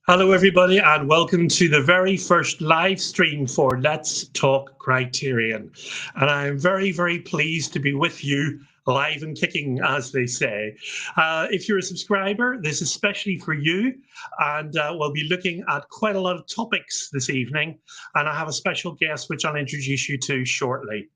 Hello, everybody, and welcome to the very first live stream for Let's Talk Criterion. And I'm very, very pleased to be with you live and kicking, as they say. If you're a subscriber, this is especially for you. And we'll be looking at quite a lot of topics this evening. And I have a special guest, which I'll introduce you to shortly.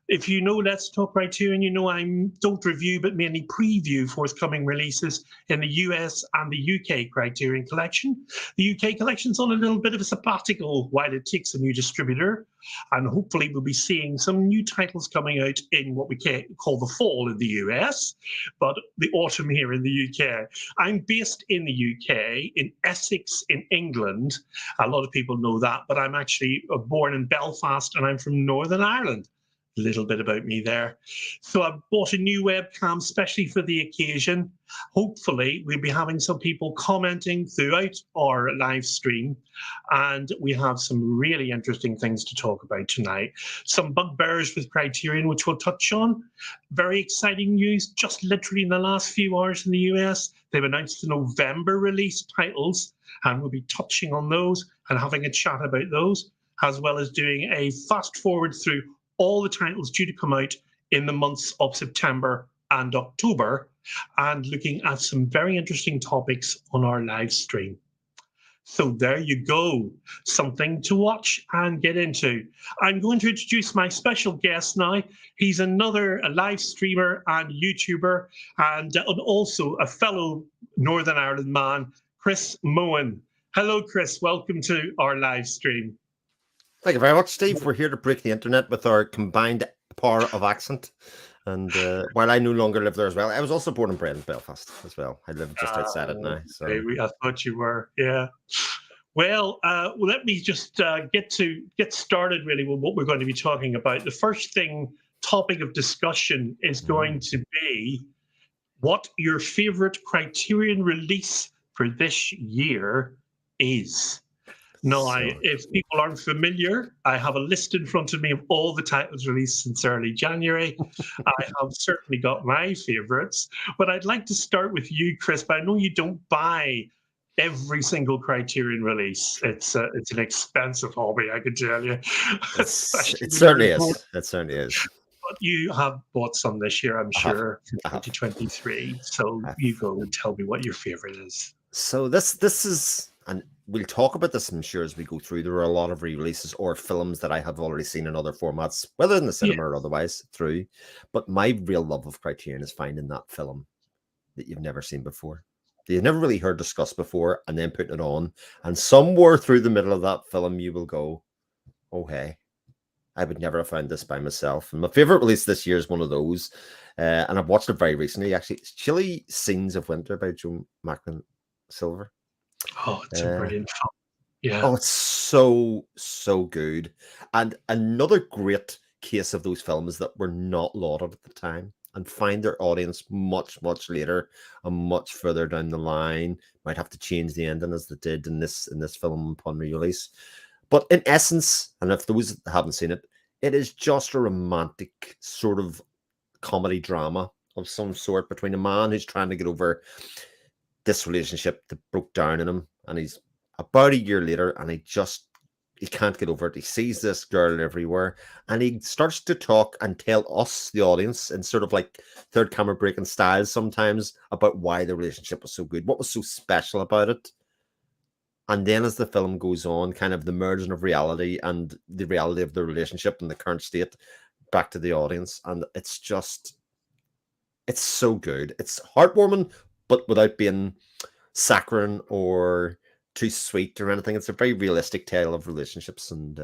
If you know Let's Talk Criterion, you know I don't review but mainly preview forthcoming releases in the US and the UK Criterion collection. The UK collection's on a little bit of a sabbatical while it takes a new distributor, and hopefully we'll be seeing some new titles coming out in what we call the fall in the US, but the autumn here in the UK. I'm based in the UK, in Essex, in England. A lot of people know that, but I'm actually born in Belfast and I'm from Northern Ireland. A little bit about me there. So I bought a new webcam especially for the occasion. Hopefully we'll be having some people commenting throughout our live stream, and we have some really interesting things to talk about tonight. Some bugbears with Criterion, which we'll touch on. Very exciting news, just literally in the last few hours in the US. They've announced the November release titles, and we'll be touching on those and having a chat about those, as well as doing a fast forward through all the titles due to come out in the months of September and October, and looking at some very interesting topics on our live stream. So there you go, something to watch and get into. I'm going to introduce my special guest now. He's a live streamer and YouTuber, and also a fellow Northern Ireland man, Chris Mohan. Hello, Chris. Welcome to our live stream. Thank you very much, Steve. We're here to break the internet with our combined power of accent. And while I no longer live there as well, I was also born and bred in Belfast as well. I live just outside it now. So I thought you were, yeah. Well, let me just get started really with what we're going to be talking about. The first topic of discussion is going to be what your favorite Criterion release for this year is. Now, if people aren't familiar, I have a list in front of me of all the titles released since early January. I have certainly got my favorites, but I'd like to start with you, Chris. But I know you don't buy every single Criterion release. It's an expensive hobby, I can tell you. It certainly is. It certainly is. But you have bought some this year, I'm sure, for 2023. So you go and tell me what your favorite is. So this is, and we'll talk about this, I'm sure, as we go through. There are a lot of re-releases or films that I have already seen in other formats, whether in the cinema or otherwise, through. But my real love of Criterion is finding that film that you've never seen before, that you've never really heard discussed before, and then putting it on. And somewhere through the middle of that film, you will go, oh, hey, I would never have found this by myself. And my favorite release this year is one of those. And I've watched it very recently, actually. It's Chilly Scenes of Winter by Joe Macklin Silver. Oh, it's a brilliant film. Yeah. Oh, it's so good. And another great case of those films that were not lauded at the time and find their audience much later and much further down the line. Might have to change the ending as they did in this film upon release. But in essence, and if those haven't seen it, it is just a romantic sort of comedy drama of some sort between a man who's trying to get over this relationship that broke down in him, and he's about a year later, and he can't get over it. He sees this girl everywhere, and he starts to talk and tell us, the audience, in sort of like third camera breaking styles sometimes, about why the relationship was so good, what was so special about it. And then as the film goes on, kind of the merging of reality and the reality of the relationship and the current state back to the audience. And it's so good. It's heartwarming, but without being saccharine or too sweet or anything. It's a very realistic tale of relationships and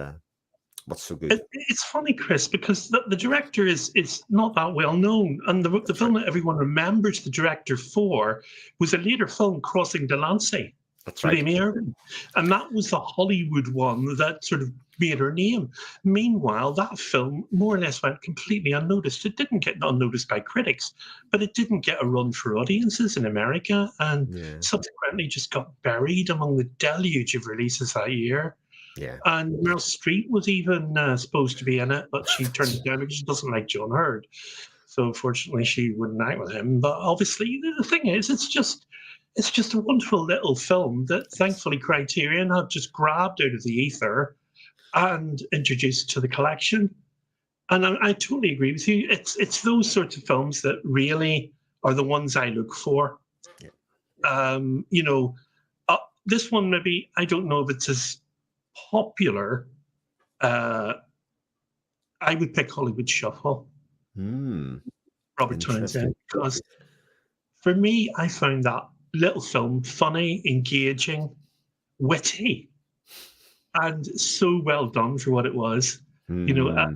what's so good. It's funny, Chris, because the director is not that well known. And the film that everyone remembers the director for was a later film, Crossing Delancey. That's right. Amy Irving. And that was the Hollywood one that sort of made her name. Meanwhile, that film more or less went completely unnoticed. It didn't get unnoticed by critics, but it didn't get a run for audiences in America, and subsequently just got buried among the deluge of releases that year. Yeah. And Meryl Streep was even supposed to be in it, but she turned it down because she doesn't like John Hurd. So unfortunately, she wouldn't act with him. But obviously, the thing is, it's just it's just a wonderful little film that thankfully Criterion have just grabbed out of the ether and introduced to the collection. And I totally agree with you. It's those sorts of films that really are the ones I look for. Yeah. You know, this one maybe I don't know if it's as popular. I would pick Hollywood Shuffle, Robert Townsend, because for me, I found that little film funny, engaging, witty, and so well done for what it was. You know, a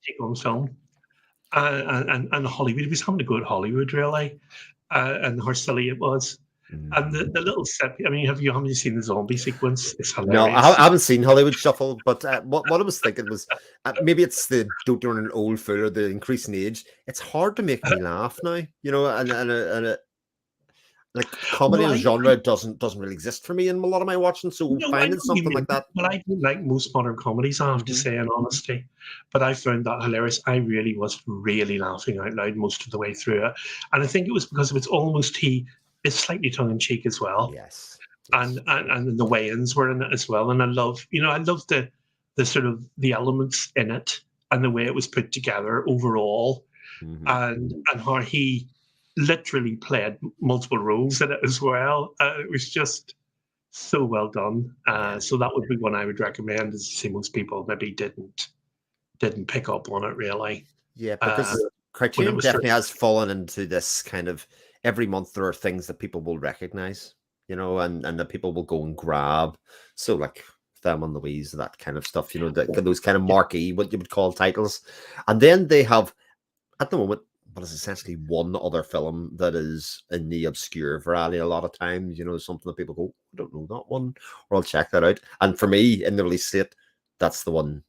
take on film. And Hollywood, he was having to go at Hollywood, really, and how silly it was. And the little set, I mean, haven't you seen the zombie sequence? It's hilarious. No, I haven't seen Hollywood Shuffle, but what I was thinking was maybe it's the don't turn an old fool or the increasing age. It's hard to make me laugh now, you know, and like comedy and genre doesn't really exist for me in a lot of my watching. So finding something like that. Well, I don't like most modern comedies, I have to say, in honesty. But I found that hilarious. I really was really laughing out loud most of the way through it. And I think it was because it's almost it's slightly tongue in cheek as well. Yes. And the weigh-ins were in it as well. And I love the sort of the elements in it and the way it was put together overall, and how he literally played multiple roles in it as well. It was just so well done. So that would be one I would recommend. As I say, most people maybe didn't pick up on it really. Yeah, because Criterion definitely has fallen into this kind of every month there are things that people will recognize, you know, and that people will go and grab. So like Thelma and Louise, that kind of stuff, you know, those kind of marquee, what you would call titles. And then they have, at the moment, what is essentially one other film that is in the obscure variety a lot of times, you know, something that people go, I don't know that one, or I'll check that out. And for me, in the release date, that's the one.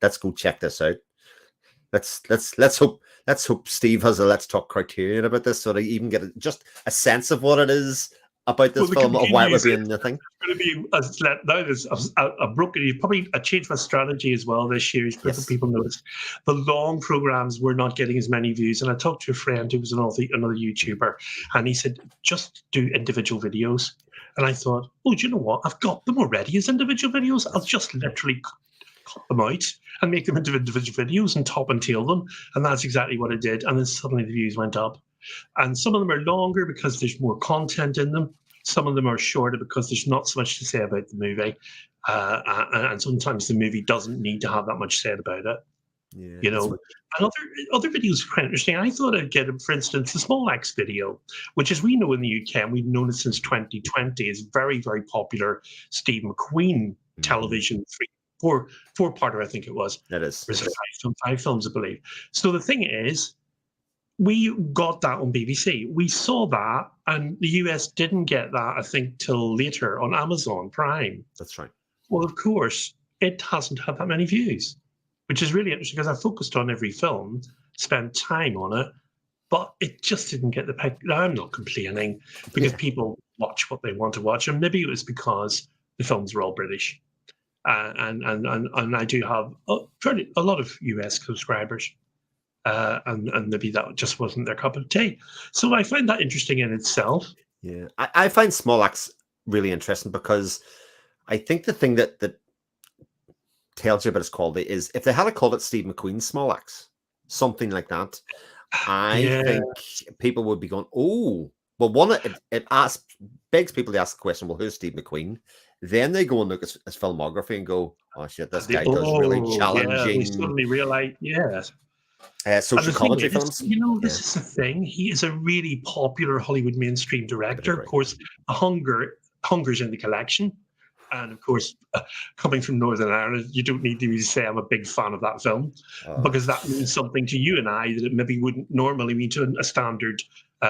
Let's go check this out. Let's hope Steve has a Let's Talk Criterion about this, so that you even get just a sense of what it is about this film, of why it would be in the thing. It's going to be a broken, probably a change of strategy as well this year. Yes. People notice the long programs were not getting as many views. And I talked to a friend who was another YouTuber, and he said, just do individual videos. And I thought, oh, do you know what? I've got them already as individual videos. I'll just literally cut them out and make them into individual videos and top and tail them. And that's exactly what I did. And then suddenly the views went up. And some of them are longer because there's more content in them. Some of them are shorter because there's not so much to say about the movie. And sometimes the movie doesn't need to have that much said about it. Yeah, you know, and other videos are quite interesting. I thought I'd get, for instance, the Small Axe video, which, as we know in the UK, and we've known it since 2020, is very, very popular Steve McQueen television, four-parter, I think it was. That is. There's 5 films, I believe. So the thing is, we got that on BBC. We saw that, and the US didn't get that, I think, till later on Amazon Prime. That's right. Well, of course, it hasn't had that many views, which is really interesting because I focused on every film, spent time on it, but it just didn't get the pick. I'm not complaining because people watch what they want to watch, and maybe it was because the films were all British, and I do have a lot of US subscribers. And maybe that just wasn't their cup of tea. So I find that interesting in itself. Yeah, I find Small Axe really interesting because I think the thing that tells you about its quality is if they had called it Steve McQueen's Small Axe, something like that, I think people would be going, oh, well, it begs people to ask the question, well, who's Steve McQueen? Then they go and look at his filmography and go, oh shit, this guy does really challenging. Yeah, they suddenly realize, social commentary films. You know, this is the thing. He is a really popular Hollywood mainstream director. Of course, Hunger's in the collection. And of course, coming from Northern Ireland, you don't need to say I'm a big fan of that film because that means something to you and I that it maybe wouldn't normally mean to a standard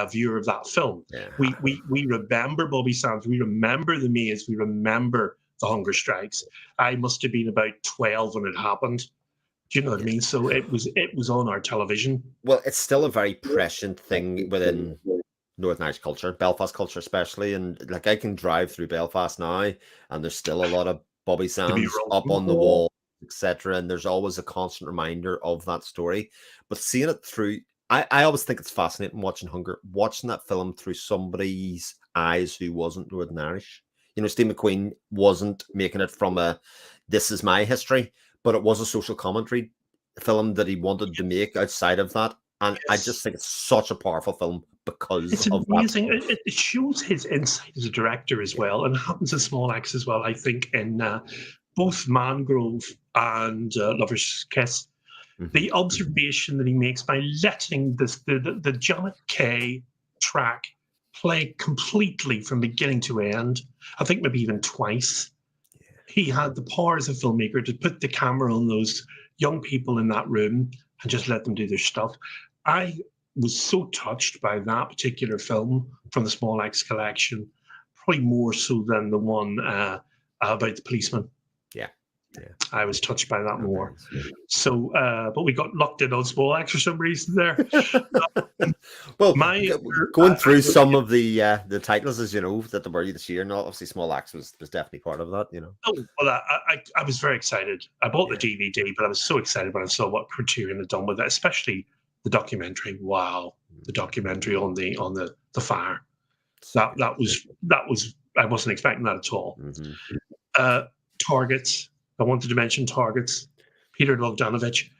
viewer of that film. Yeah. We remember Bobby Sands. We remember The Maze. We remember the hunger strikes. I must have been about 12 when it happened. Do you know what I mean? So it was on our television. Well, it's still a very prescient thing within Northern Irish culture, Belfast culture especially. And like I can drive through Belfast now, and there's still a lot of Bobby Sands up on the wall, etc. And there's always a constant reminder of that story. But seeing it through I always think it's fascinating watching that film through somebody's eyes who wasn't Northern Irish. Steve McQueen wasn't making it from this is my history, but it was a social commentary film that he wanted to make outside of that. And I just think it's such a powerful film because it's of amazing. that. It shows his insight as a director as well, and it happens in Small Axe as well. I think in both Mangrove and Lover's Kiss, the observation that he makes by letting the Janet Kay track play completely from beginning to end, I think maybe even twice. He had the power as a filmmaker to put the camera on those young people in that room and just let them do their stuff. I was so touched by that particular film from the Small Axe collection, probably more so than the one about the policeman. Yeah. I was touched by that more. So, but we got locked in on Small Axe for some reason there. Well, going through some of the titles, as you know, that were this year, and obviously Small Axe was definitely part of that. Oh, well, I was very excited. I bought the DVD, but I was so excited when I saw what Criterion had done with it, especially the documentary. Wow, the documentary on the fire. That was I wasn't expecting that at all. Targets. I wanted to mention Targets. Peter Bogdanovich.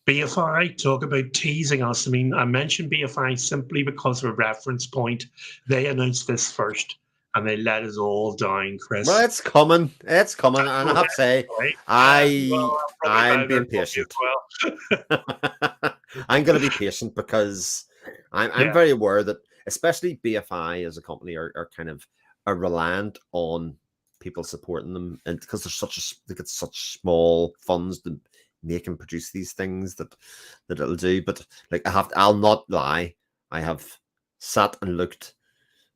BFI, talk about teasing us. I mean, I mentioned BFI simply because of a reference point. They announced this first, and they let us all down, Chris. Well, it's coming. It's coming. And I have to say, I'm being patient. I'm going to be patient because I'm very aware that, especially BFI as a company, are kind of reliant on people supporting them, and because they get such small funds to make and produce these things that it'll do. But like I'll not lie, I have sat and looked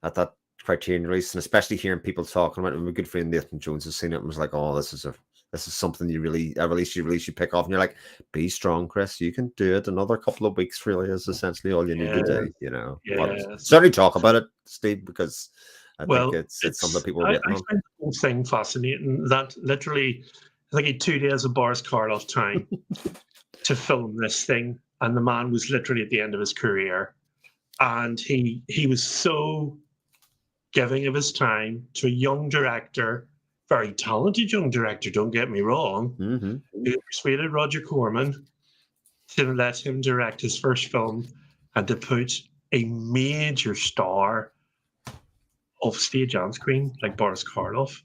at that Criterion release, and especially hearing people talking about it. My good friend Nathan Jones has seen it and was like, "Oh, this is something a release you pick off," and you're like, "Be strong, Chris. You can do it. Another couple of weeks really is essentially all you need to do." But certainly talk about it, Steve, because I think it's something people are waiting on. I find the whole thing fascinating. That literally, I think he had 2 days of Boris Karloff time to film this thing, and the man was literally at the end of his career, and he was so giving of his time to a young director, very talented young director. Don't get me wrong. He persuaded Roger Corman to let him direct his first film and to put a major star of stage and screen like Boris Karloff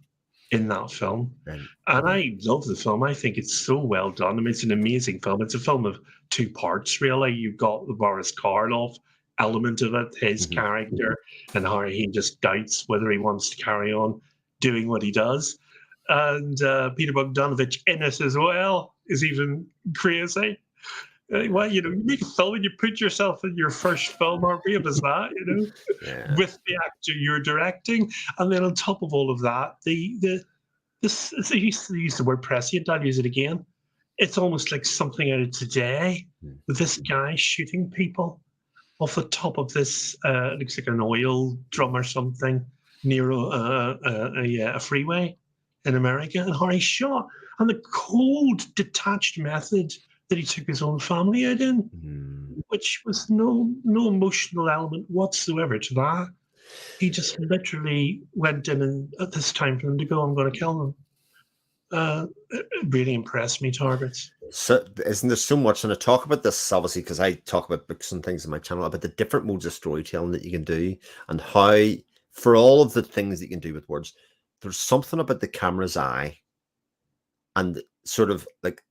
in that film. And I love the film. I think it's so well done. I mean, it's an amazing film. It's a film of two parts, really. You've got the Boris Karloff element of it, his character, and how he just doubts whether he wants to carry on doing what he does. And Peter Bogdanovich in it as well is even crazy. Well, you make a film and you put yourself in your first film, how brave is that, with the actor you're directing. And then on top of all of that, this I used to use the word prescient, I'll use it again. It's almost like something out of today, with this guy shooting people off the top of this, looks like an oil drum or something, near a freeway in America, and how he shot, and the cold, detached method that he took his own family out in, which was no emotional element whatsoever to that. He just literally went in, and at this time for them to go, I'm going to kill them. It really impressed me, Targets. So isn't there so much, and I talk about this obviously because I talk about books and things in my channel about the different modes of storytelling that you can do, and how for all of the things that you can do with words, there's something about the camera's eye and sort of like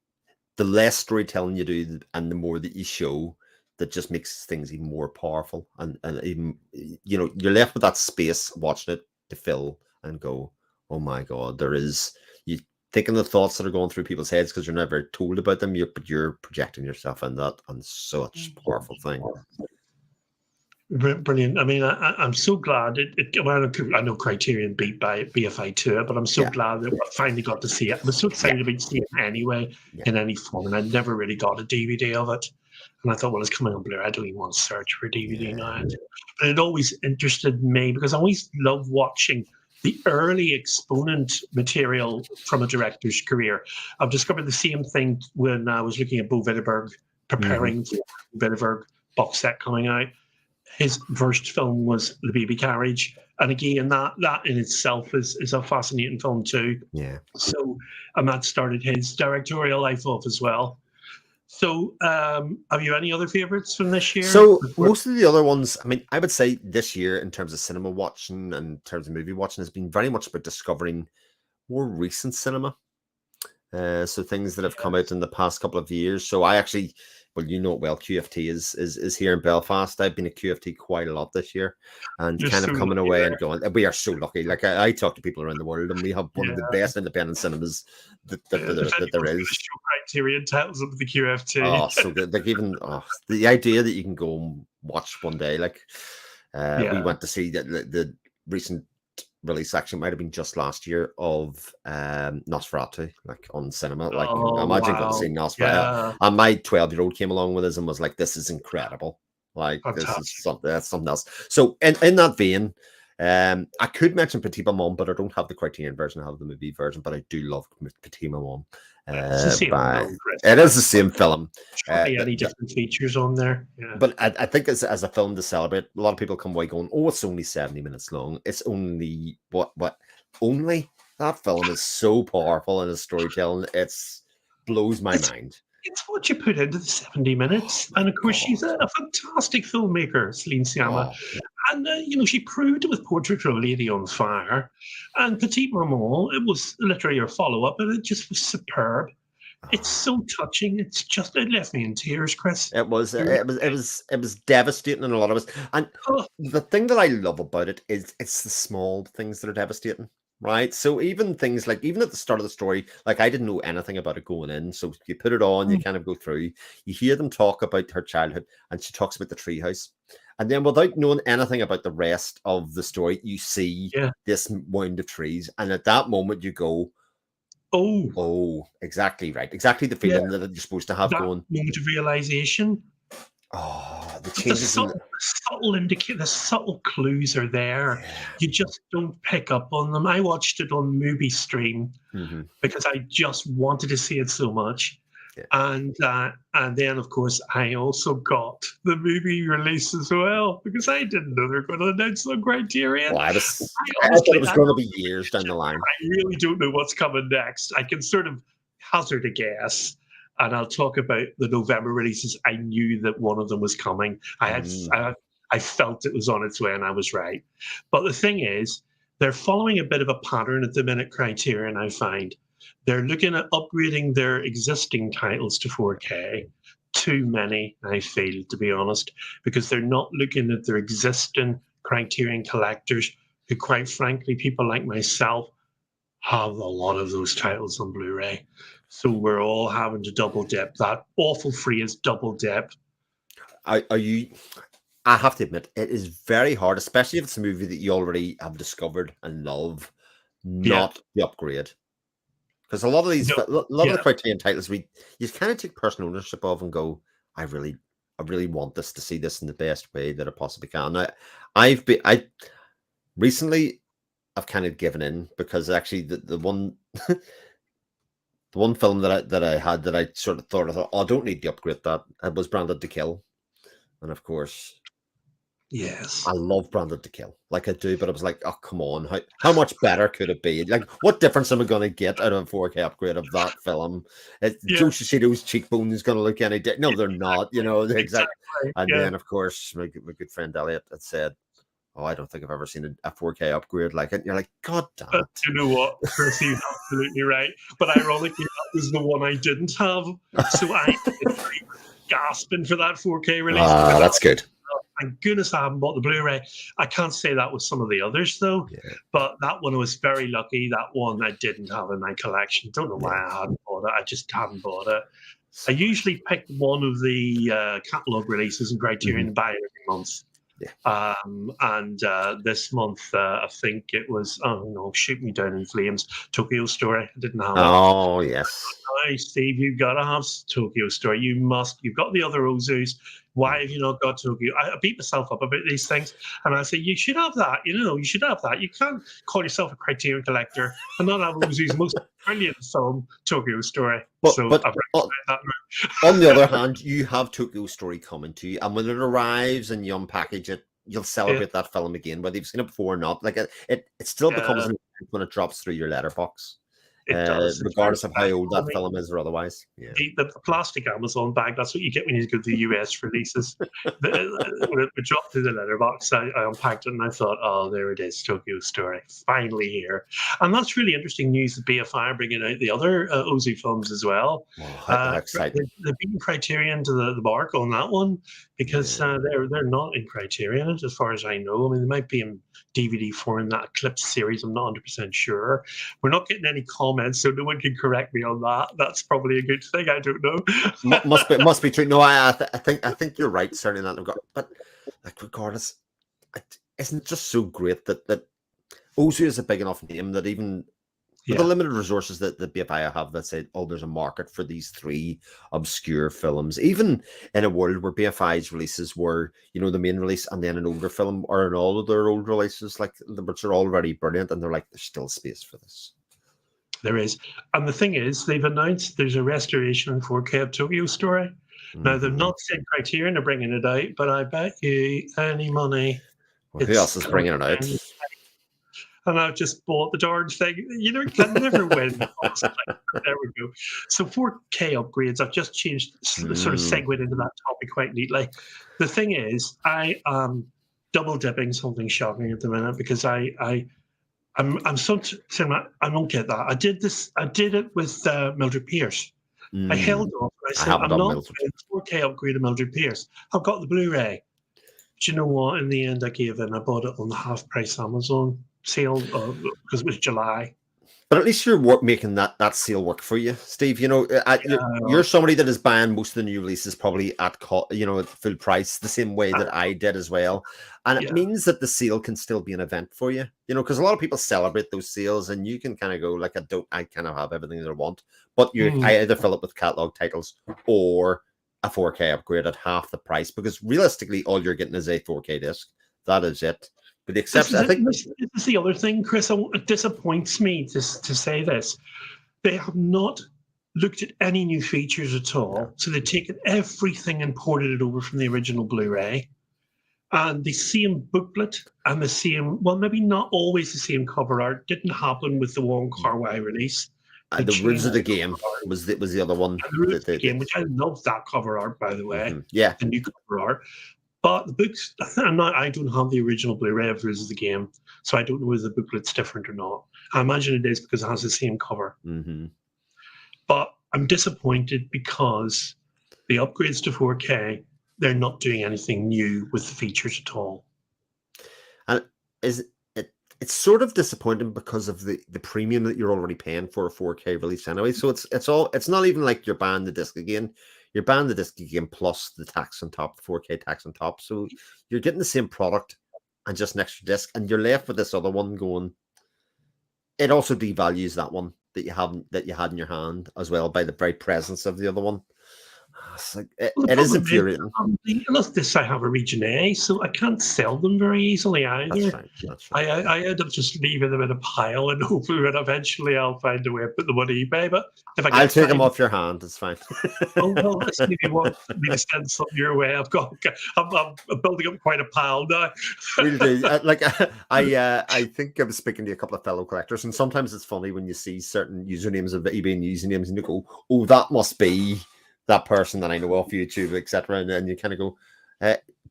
the less storytelling you do and the more that you show, that just makes things even more powerful. And even, you're left with that space watching it to fill and go, oh my God, you thinking the thoughts that are going through people's heads because you're never told about them, but you're projecting yourself in that, and such a powerful thing. Brilliant. I mean, I'm so glad I know Criterion beat by BFI to it, but I'm so glad that I finally got to see it. I was so excited about seeing it anyway in any form, and I never really got a DVD of it. And I thought, well, it's coming on Blu-ray. I don't even want to search for a DVD now. But it always interested me because I always love watching the early exponent material from a director's career. I've discovered the same thing when I was looking at Bo Widerberg, preparing for Widerberg box set coming out. His first film was The Baby Carriage, and again, that in itself is a fascinating film too. Yeah. So, and that started his directorial life off as well. So, have you any other favorites from this year? So most of the other ones, I mean, I would say this year in terms of cinema watching and in terms of movie watching has been very much about discovering more recent cinema. So things that have come out in the past couple of years. So I actually, well, you know it well, QFT is here in Belfast. I've been at QFT quite a lot this year, and You're kind of so coming lucky away there. and going, we are so lucky. Like I talk to people around the world, and we have one of the best independent cinemas that If there anyone's there going to is. show Criterion titles up the QFT. Oh, so good. Like even the idea that you can go and watch one day, like we went to see the recent release, actually might have been just last year, of Nosferatu, like on cinema. Like imagine going to see Nosferatu. Yeah, And my 12-year-old came along with us and was like, this is incredible. Like fantastic. this is something else. So in that vein, I could mention Petit Maman, but I don't have the Criterion version. I have the movie version, but I do love Petit Maman. It's the same film, Chris. It is the same film. Any different features on there? Yeah. But I think as a film to celebrate, a lot of people come away going, "Oh, it's only 70 minutes long. It's only what only." That film is so powerful in its storytelling. It's blows my mind. It's what you put into the 70 minutes. And of course, she's a fantastic filmmaker, Celine Sciamma. Oh, yeah. And, she proved it with Portrait of a Lady on Fire. And Petite Maman, it was literally her follow-up, and it just was superb. It's so touching. It left me in tears, Chris. It was devastating in a lot of us. And the thing that I love about it is it's the small things that are devastating. Right. So even things like, even at the start of the story, like I didn't know anything about it going in. So you put it on, you kind of go through, you hear them talk about her childhood, and she talks about the treehouse. And then without knowing anything about the rest of the story, you see this mound of trees. And at that moment you go, oh, exactly right. Exactly the feeling that you're supposed to have that going. Moment of realization. Oh, the changes. The subtle clues are there. Yeah. You just don't pick up on them. I watched it on Movie Stream because I just wanted to see it so much. Yeah. And then, of course, I also got the movie release as well because I didn't know they were going to announce the Criterion. Well, I thought it was going to be years down the line. I really don't know what's coming next. I can sort of hazard a guess. And I'll talk about the November releases. I knew that one of them was coming. I felt it was on its way, and I was right. But the thing is, they're following a bit of a pattern at the minute, Criterion, I find. They're looking at upgrading their existing titles to 4K. Too many, I feel, to be honest, because they're not looking at their existing Criterion collectors, who, quite frankly, people like myself, have a lot of those titles on Blu-ray. So we're all having to double dip. That awful phrase, double dip. I have to admit, it is very hard, especially if it's a movie that you already have discovered and love, not the upgrade. Because a lot of these, a lot of the Criterion titles, you kind of take personal ownership of and go, I really want this to see this in the best way that I possibly can. Now, recently I've kind of given in because actually the one the one film that I had that I sort of thought, I don't need to upgrade that. It was Branded to Kill. And of course, yes, I love Branded to Kill. Like I do, but I was like, oh, come on. How much better could it be? Like, what difference am I going to get out of a 4K upgrade of that film? Joe Shishido's cheekbones going to look any different? No, they're not, exactly. And then, of course, my good friend Elliot had said, oh, I don't think I've ever seen a 4K upgrade like it. And you're like, God damn it. You know what, Chris, you're absolutely right. But ironically, that was the one I didn't have. So I was gasping for that 4K release. Ah, that's good. Thank goodness I haven't bought the Blu-ray. I can't say that with some of the others, though. Yeah. But that one I was very lucky. That one I didn't have in my collection. Don't know why I hadn't bought it. I just hadn't bought it. I usually pick one of the catalogue releases and Criterion and buy it every month. Yeah. And this month, I think it was, Shoot Me Down in Flames, Tokyo Story. I didn't have it. Oh, yes. Hi, Steve, you've got to have Tokyo Story. You've got the other Ozus. Why have you not got Tokyo? I beat myself up about these things. And I say, you should have that. You should have that. You can't call yourself a Criterion collector and not have Ozu's most brilliant film, Tokyo Story. But I've recommended that now. On the other hand, you have Tokyo Story coming to you, and when it arrives and you unpackage it, you'll celebrate that film again, whether you've seen it before or not. Like it still becomes an event when it drops through your letterbox. It does. Regardless of how old that film is or otherwise. Yeah. The plastic Amazon bag, that's what you get when you go to the US releases. When it dropped through the letterbox, I unpacked it and I thought, oh, there it is, Tokyo Story, finally here. And that's really interesting news that BFI are bringing out the other Ozu films as well. How exciting. They're beating Criterion to the mark on that one because they're not in Criterion, as far as I know. I mean, they might be in DVD form in that Eclipse series. I'm not 100% sure. We're not getting any comments, so no one can correct me on that. That's probably a good thing. I don't know. must be true. No, I think you're right. Certainly in that regard. But like, regardless, isn't it just so great that Ozu is a big enough name that even with the limited resources that the BFI have, that say, oh, there's a market for these 3 obscure films, even in a world where BFI's releases were, the main release and then an older film, or in all of their old releases, like, which are already brilliant, and they're like, there's still space for this. There is. And the thing is, they've announced there's a restoration in 4K of Tokyo Story. Now, they've not said Criterion are bringing it out, but I bet you any money. Well, who else is bringing it out? And I've just bought the darn thing. Can never win. There we go. So 4K upgrades, I've just changed, sort of segued into that topic quite neatly. The thing is, I am double dipping something shocking at the minute because I'm so I don't get that. I did it with Mildred Pierce. I held off. I said, I'm not doing the 4K upgrade of Mildred Pierce. I've got the Blu-ray. But you know what? In the end, I gave in. I bought it on the half-price Amazon sale because it was July. But at least you're making that sale work for you, Steve. You're somebody that is buying most of the new releases probably at full price, the same way that I did as well. And it means that the sale can still be an event for you, because a lot of people celebrate those sales, and you can kind of go like, I kind of have everything that I want, but I either fill it with catalog titles or a 4K upgrade at half the price, because realistically, all you're getting is a 4K disc. That is it. But the exception, I think this is the other thing, Chris. It disappoints me to say this. They have not looked at any new features at all. So they've taken everything and ported it over from the original Blu-ray. And the same booklet and the same, well, maybe not always the same cover art, didn't happen with the Wong Kar-wai release. The Rules of the Game was the other one. The Rules of the Game, which I love that cover art, by the way. Yeah. The new cover art. But the books, I don't have the original Blu-ray of Rules of the Game, so I don't know whether the booklet's different or not. I imagine it is because it has the same cover. But I'm disappointed because the upgrades to 4K, they're not doing anything new with the features at all. And it's sort of disappointing because of the premium that you're already paying for a 4K release anyway. So it's not even like you're buying the disc again. You're buying the disc again plus the tax on top, the 4K tax on top. So you're getting the same product and just an extra disc, and you're left with this other one going. It also devalues that one that you had in your hand as well by the very presence of the other one. It's like, it is infuriating. This I have a region A, so I can't sell them very easily either. That's right. I end up just leaving them in a pile and hoping that eventually I'll find a way to put them on eBay. But if I'll take them off your hand. It's fine. Oh well, let's maybe want me to send something your way. I'm building up quite a pile now. Really do. I think I was speaking to a couple of fellow collectors, and sometimes it's funny when you see certain usernames of eBay and usernames, and you go, "Oh, that must be that person that I know off YouTube, etc." And then you kind of go,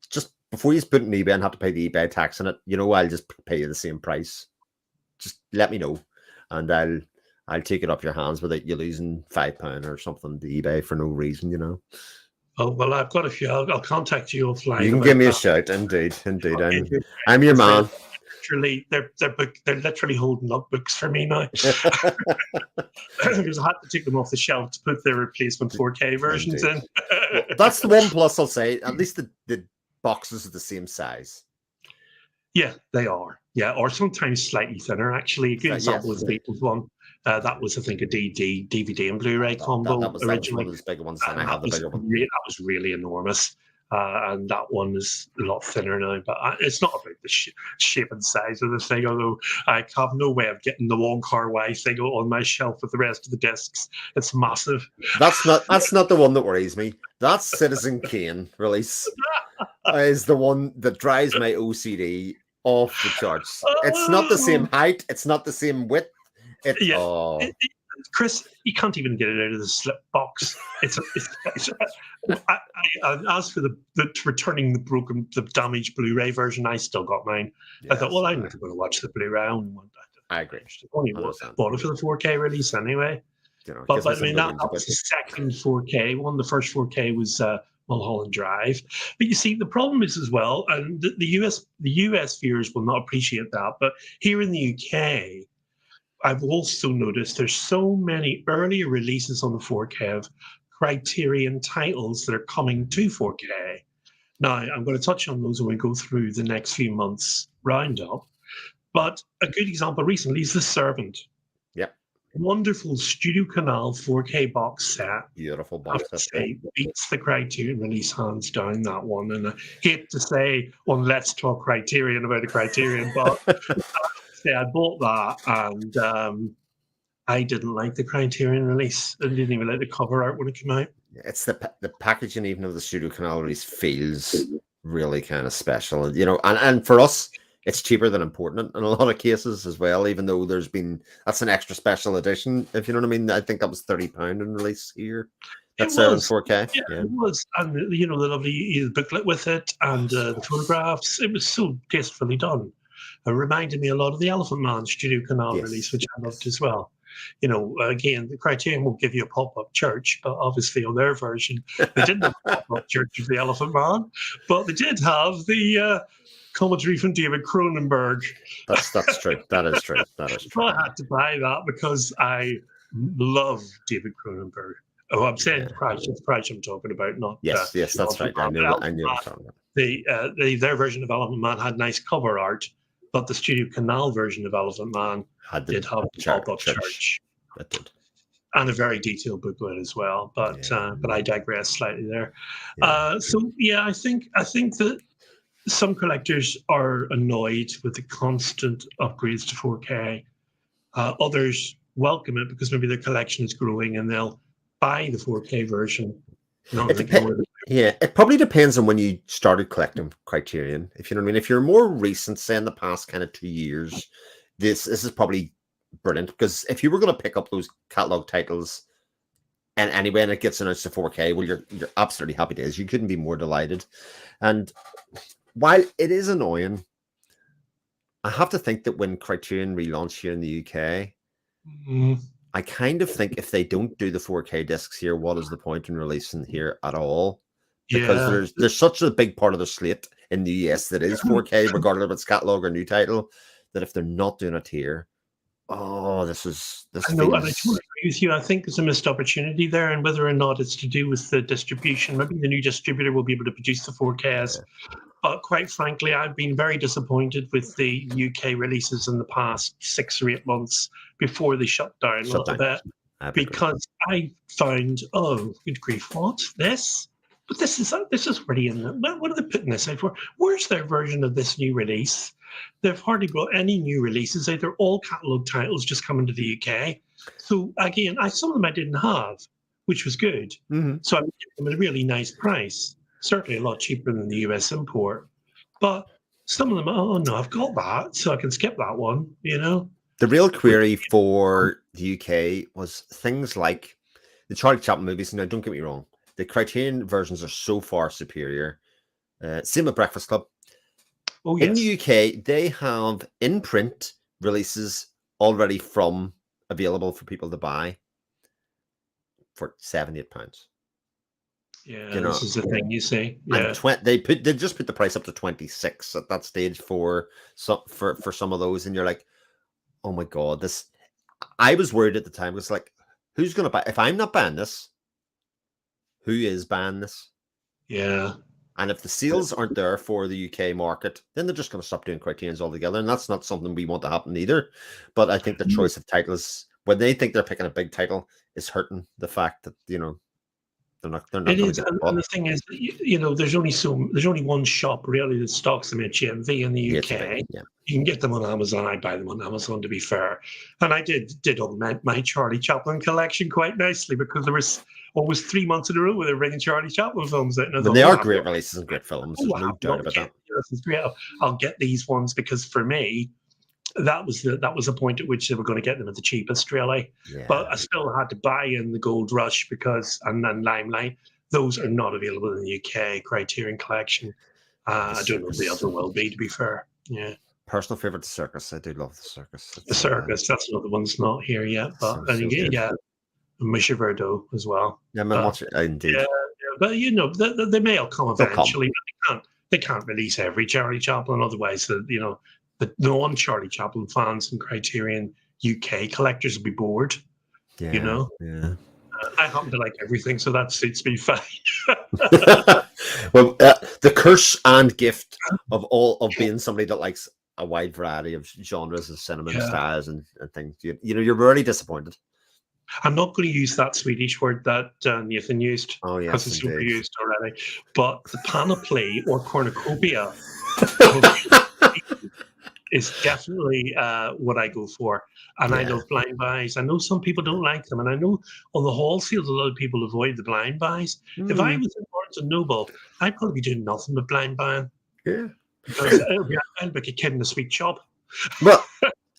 just before you put it in eBay and have to pay the eBay tax on it, I'll just pay you the same price. Just let me know, and I'll take it off your hands without you losing £5 or something to eBay for no reason, Oh well, I've got a few. I'll contact you offline. You can give me a shout. Indeed. I'm your man. They're literally holding up books for me now because I had to take them off the shelf to put their replacement 4K versions in. That's the one plus, I'll say. At least the boxes are the same size. Yeah, they are. Yeah, or sometimes slightly thinner. Actually, a good example was the Beatles one. That was, I think, a DVD and Blu-ray combo originally. That was one of those bigger ones, and I have the bigger one. That was really enormous. and that one is a lot thinner now. But it's not about the shape and size of the thing, although I have no way of getting the Wong Kar-wai thing on my shelf with the rest of the discs. It's massive. That's not the one that worries me. That Citizen Kane release is the one that drives my OCD off the charts. It's not the same height. It's not the same width. Chris, you can't even get it out of the slip box. As for the returning the damaged Blu-ray version, I still got mine. Yes, I thought, well, I'm never going to watch the Blu-ray. I agree. Only bought it for the 4K release anyway. But I mean, that was the second 4K one. The first 4K was Mulholland Drive. But you see, the problem is as well, and the US viewers will not appreciate that, but here in the UK, I've also noticed there's so many earlier releases on the 4K of Criterion titles that are coming to 4K. Now, I'm going to touch on those when we go through the next few months roundup. But a good example recently is The Servant. Yep. Wonderful Studio Canal 4K box set. Beautiful box set. Beats the Criterion release hands down, that one. And I hate to say on Let's Talk Criterion about the Criterion, but I bought that and I didn't like the Criterion release. I didn't even like the cover art when it came out. It's the packaging even of the Studio Canal release feels really kind of special, and for us, it's cheaper than important in a lot of cases as well, even though that's an extra special edition, if you know what I mean. I think that was £30 in release here. That's in 4K. Yeah, it was. And, the lovely booklet with it and the photographs. It was so tastefully done. It reminded me a lot of the Elephant Man Studio Canal release, which I loved as well. Again, the Criterion will give you a pop-up church, but obviously on their version, they didn't have a pop-up church of the Elephant Man, but they did have the commentary from David Cronenberg. That's true. That is true. So I had to buy that because I love David Cronenberg. Oh, I'm saying Crash. It's Crash I'm talking about, not yes, that's right. I knew what you're talking about. Their version of Elephant Man had nice cover art, but the Studio Canal version of Elephant Man did have a pop-up church. That did. And a very detailed booklet as well. But I digress slightly there. I think that some collectors are annoyed with the constant upgrades to 4K. Others welcome it because maybe their collection is growing and they'll buy the 4K version. It probably depends on when you started collecting Criterion. If you know what I mean. If you're more recent, say in the past kind of 2 years, this is probably brilliant, because if you were going to pick up those catalog titles and anyway, and it gets announced to 4K, well, you're absolutely happy days. You couldn't be more delighted. And while it is annoying, I have to think that when Criterion relaunched here in the UK, I kind of think if they don't do the 4K discs here, what is the point in releasing here at all? Because there's such a big part of the slate in the US that is 4K, regardless of its catalog or new title, that if they're not doing it here, this I know, and I totally agree with you. I think there's a missed opportunity there, and whether or not it's to do with the distribution, maybe the new distributor will be able to produce the 4Ks. But quite frankly, I've been very disappointed with the UK releases in the past 6 or 8 months before they shut down a little bit, because I found, good grief, what's this? But this is already in there. What are they putting this out for? Where's their version of this new release? They've hardly got any new releases out. They're all catalogue titles just coming to the UK. So again, some of them I didn't have, which was good. So I'm getting them at a really nice price. Certainly a lot cheaper than the US import. But some of them, I've got that, so I can skip that one, The real query for the UK was things like the Charlie Chaplin movies. Now, don't get me wrong. The Criterion versions are so far superior. Same with Breakfast Club. Oh, yes. In the UK, they have in-print releases already available for people to buy for £7-8. Yeah, this is the thing you say. Yeah. And they just put the price up to 26 at that stage for some of those, and you're like, oh my god, this. I was worried at the time. It was like, who's going to buy? If I'm not buying this, who is buying this? Yeah. And if the sales aren't there for the UK market, then they're just going to stop doing Criterions altogether. And that's not something we want to happen either. But I think the choice of titles, when they think they're picking a big title, is hurting the fact that, They're not It going is, to get and bought. the thing is, there's only one shop really that stocks them at GMV in the HMV, UK. yeah. You can get them on Amazon. I buy them on Amazon, to be fair. And I did augment my Charlie Chaplin collection quite nicely, because there was almost 3 months in a row where they're bringing Charlie Chaplin films out, and I I mean, thought, they are great releases and great films. There's I no have doubt not about yet. that. This is great. I'll get these ones, because for me, that was the point at which they were going to get them at the cheapest, really. But Yeah. I still had to buy in the Gold Rush, and then Limelight. Those are not available in the UK Criterion collection. The I don't know if the Circus. other will be, to be fair. Yeah. Personal favorite, The Circus. I do love The Circus. The Circus, that's another one that's not here yet. But So and so good. yeah, Monsieur Verdot as well. Yeah, But indeed. yeah, but they may all come They'll come. eventually. They can't release every Charlie Chaplin, otherwise the non-Charlie Chaplin fans and Criterion UK collectors will be bored. Yeah. I happen to like everything, so that suits me fine. Well, the curse and gift of being somebody that likes a wide variety of genres and cinema and styles and things. You're really disappointed. I'm not going to use that Swedish word that Nathan used, Oh because yes, it's indeed. overused already. But the panoply or cornucopia is definitely what I go for. And I love blind buys. I know some people don't like them, and I know on the wholesale, a lot of people avoid the blind buys. If I was in Barnes and Noble, I'd probably be doing nothing but blind buying. Yeah. Because I'll be like a kid in a sweet shop. Well,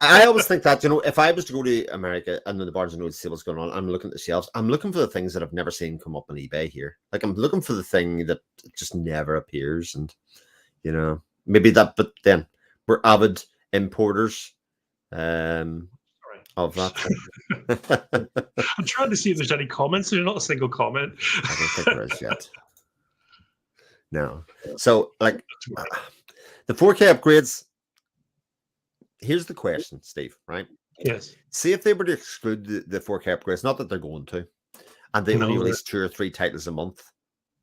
I always think that, if I was to go to America and then the Barnes and Noble see what's going on, I'm looking at the shelves. I'm looking for the things that I've never seen come up on eBay here. Like, I'm looking for the thing that just never appears, and maybe that. But then we're avid importers of that. I'm trying to see if there's any comments. There's not a single comment. I don't think there is yet. No. So, like, the 4K upgrades. Here's the question, Steve, right? Yes. See if they were to exclude the 4K upgrades, not that they're going to, and they only release 2 or 3 titles a month,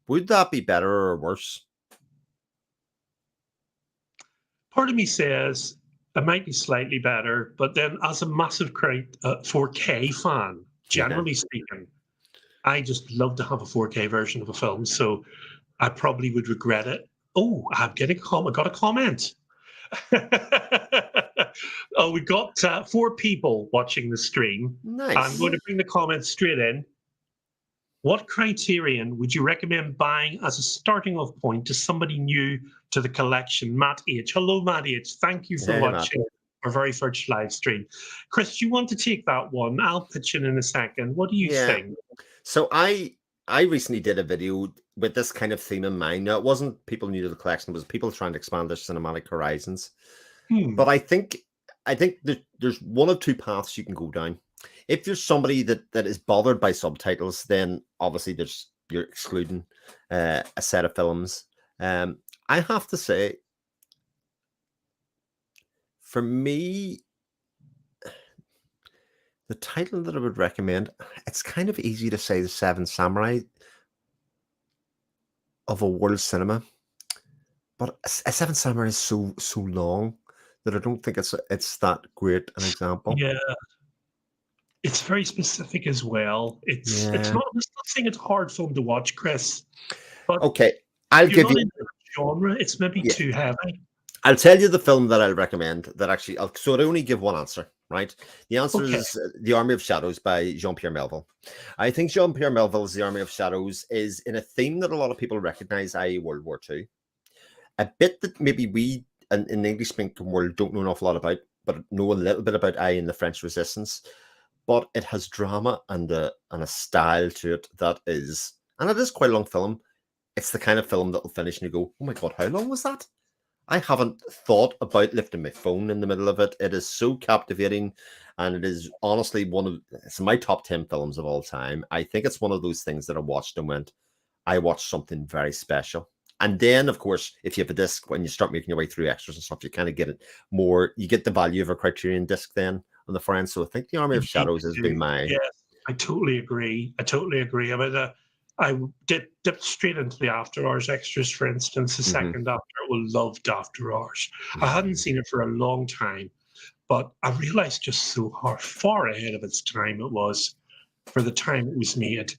would that be better or worse? Part of me says it might be slightly better, but then as a massive 4K fan, generally speaking, I just love to have a 4K version of a film, so I probably would regret it. Oh, I'm getting a comment. I got a comment. Oh, we got 4 people watching the stream. Nice. I'm going to bring the comments straight in. What Criterion would you recommend buying as a starting off point to somebody new to the collection? Matt H. Hello, Matt H. Thank you for watching our very first live stream. Chris, do you want to take that one? I'll pitch in a second. What do you think? So I recently did a video with this kind of theme in mind. Now, it wasn't people new to the collection, it was people trying to expand their cinematic horizons. But I think there's one of 2 paths you can go down. If you're somebody that is bothered by subtitles, then obviously you're excluding a set of films. I have to say, for me, the title that I would recommend, it's kind of easy to say, The Seven Samurai of a world cinema, but a Seven Samurai is so long that I don't think it's that great an example. Yeah. It's very specific as well. It's not. I'm not saying it's a hard film to watch, Chris. But okay, I'll give you in the genre. It's maybe too heavy. I'll tell you the film that I'll recommend. That actually, so I only give one answer, right? The answer is The Army of Shadows by Jean-Pierre Melville. I think Jean-Pierre Melville's The Army of Shadows is in a theme that a lot of people recognize, i.e., World War II. A bit that maybe we in the English-speaking world don't know an awful lot about, but know a little bit about, i.e., in the French Resistance. But it has drama and a style to it that is, and it is quite a long film. It's the kind of film that will finish and you go, oh my God, how long was that? I haven't thought about lifting my phone in the middle of it. It is so captivating, and it is honestly it's my top 10 films of all time. I think it's one of those things that I watched and went, I watched something very special. And then, of course, if you have a disc, when you start making your way through extras and stuff, you kind of get it more, you get the value of a Criterion disc then on the far end. So I think The Army of Shadows has been my... Yes, I totally agree. I mean, I dipped straight into the After Hours extras, for instance, the second after. Loved After Hours. I hadn't seen it for a long time, but I realized just so far ahead of its time it was for the time it was made.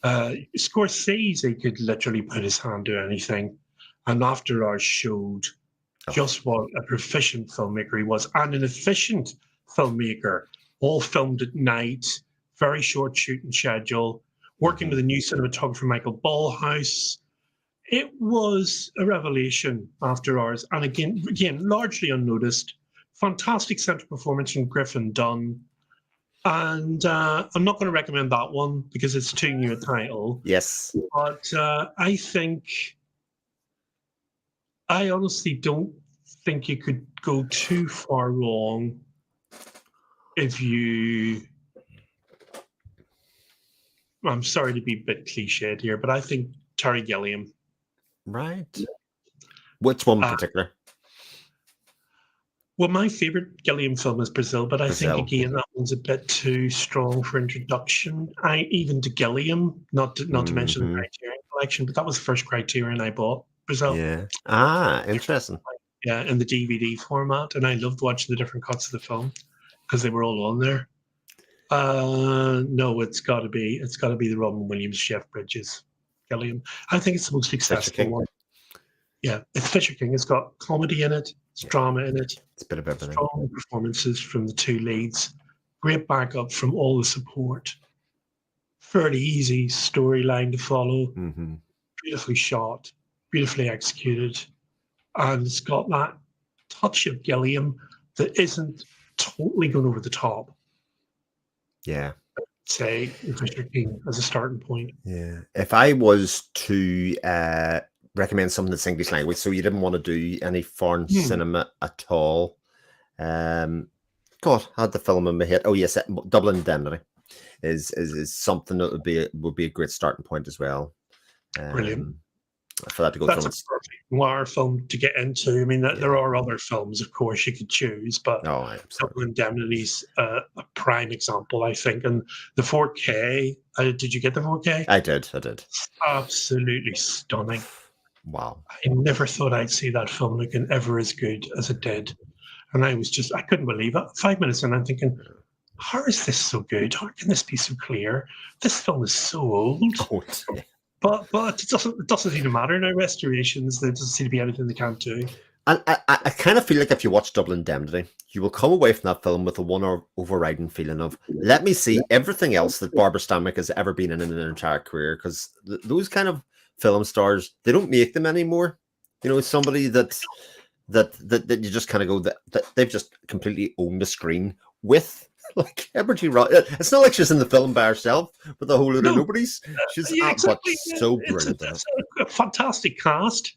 Scorsese could literally put his hand to anything, and After Hours showed just what a proficient filmmaker he was, and an efficient filmmaker. All filmed at night, very short shooting schedule, working with a new cinematographer, Michael Ballhaus. It was a revelation, After Hours, and again, largely unnoticed. Fantastic central performance from Griffin Dunn. And I'm not going to recommend that one because it's too new a title. Yes. But I honestly don't think you could go too far wrong if you. I'm sorry to be a bit cliched here, but I think Terry Gilliam. Right. Which one in particular? Well, my favorite Gilliam film is Brazil, but I think again that one's a bit too strong for introduction. Even to Gilliam, not to mention the Criterion collection, but that was the first Criterion I bought. Brazil. Yeah. Interesting. Yeah, in the DVD format, and I loved watching the different cuts of the film because they were all on there. No, it's got to be the Robin Williams, Jeff Bridges, Gilliam. I think it's the most successful one. Yeah, it's Fisher King. It's got comedy in it, it's drama in it. It's a bit of everything. Strong performances from the two leads. Great backup from all the support. Fairly easy storyline to follow. Beautifully shot, beautifully executed, and it's got that touch of Gilliam that isn't totally going over the top. Yeah. Say Fisher King as a starting point. Yeah. If I was to recommend something that's English language, so you didn't want to do any foreign cinema at all. God, I had the film in my head. Oh yes, Double Indemnity is something that would be a great starting point as well. Brilliant. For that to go That's through. a perfect noir film to get into. I mean, there are other films, of course, you could choose, but Double Indemnity's a prime example, I think. And the 4K, did you get the 4K? I did. Absolutely stunning. Wow. I never thought I'd see that film looking ever as good as it did. And I couldn't believe it. 5 minutes in, I'm thinking, how is this so good? How can this be so clear? This film is so old. Yeah. But it doesn't seem to matter now. Restorations, there doesn't seem to be anything they can't do. And I kind of feel like if you watch Double Indemnity, you will come away from that film with a overriding feeling of, let me see everything else that Barbara Stanwyck has ever been in an entire career, because those kind of film stars, they don't make them anymore. You know, somebody that you just kind of go that they've just completely owned the screen with. Like Eberty Ross, it's not like she's in the film by herself with a whole lot of nobodies. She's exactly. So brilliant. It's a fantastic cast,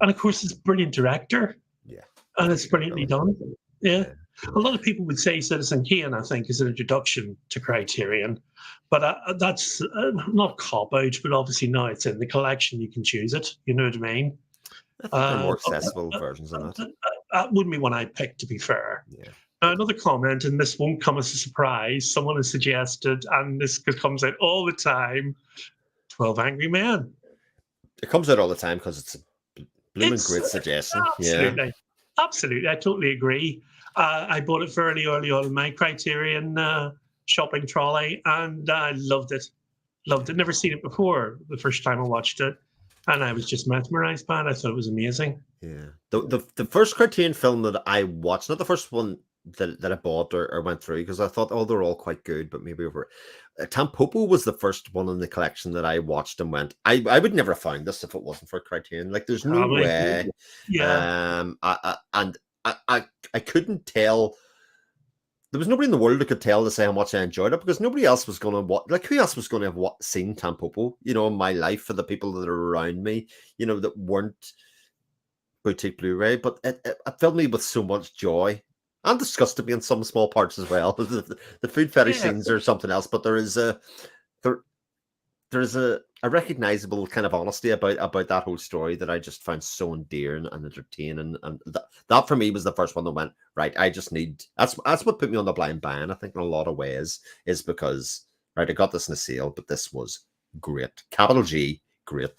and of course, it's a brilliant director. Yeah, and it's brilliantly done. Yeah, a lot of people would say Citizen Kane, I think, is an introduction to Criterion, but that's not cop out. But obviously, now it's in the collection. You can choose it. You know what I mean? I think they're more accessible versions of that. That wouldn't be one I picked, to be fair. Yeah. Another comment, and this won't come as a surprise, someone has suggested, and this comes out all the time, 12 Angry Men. It comes out all the time because it's a blooming great suggestion. Absolutely. I totally agree. I bought it fairly early on in my Criterion shopping trolley, and I loved it. Never seen it before the first time I watched it, and I was just mesmerized by it. I thought it was amazing. Yeah. The first Criterion film that I watched, not the first one that I bought or went through, because I thought, they're all quite good, but maybe over Tampopo was the first one in the collection that I watched and went, I would never have found this if it wasn't for Criterion. Like, there's no way. Yeah. I couldn't tell. There was nobody in the world that could tell to say how much I enjoyed it, because nobody else was going to watch. Like, who else was going to have seen Tampopo, in my life, for the people that are around me, that weren't boutique Blu-ray. But it filled me with so much joy. And disgusted me in some small parts as well. The food fetish scenes are something else, but there is a recognizable kind of honesty about that whole story that I just found so endearing and entertaining. And that for me was the first one that went, right, I just need, that's what put me on the blind ban, I think, in a lot of ways, is because, right, I got this in a sale, but this was great. Capital G, great.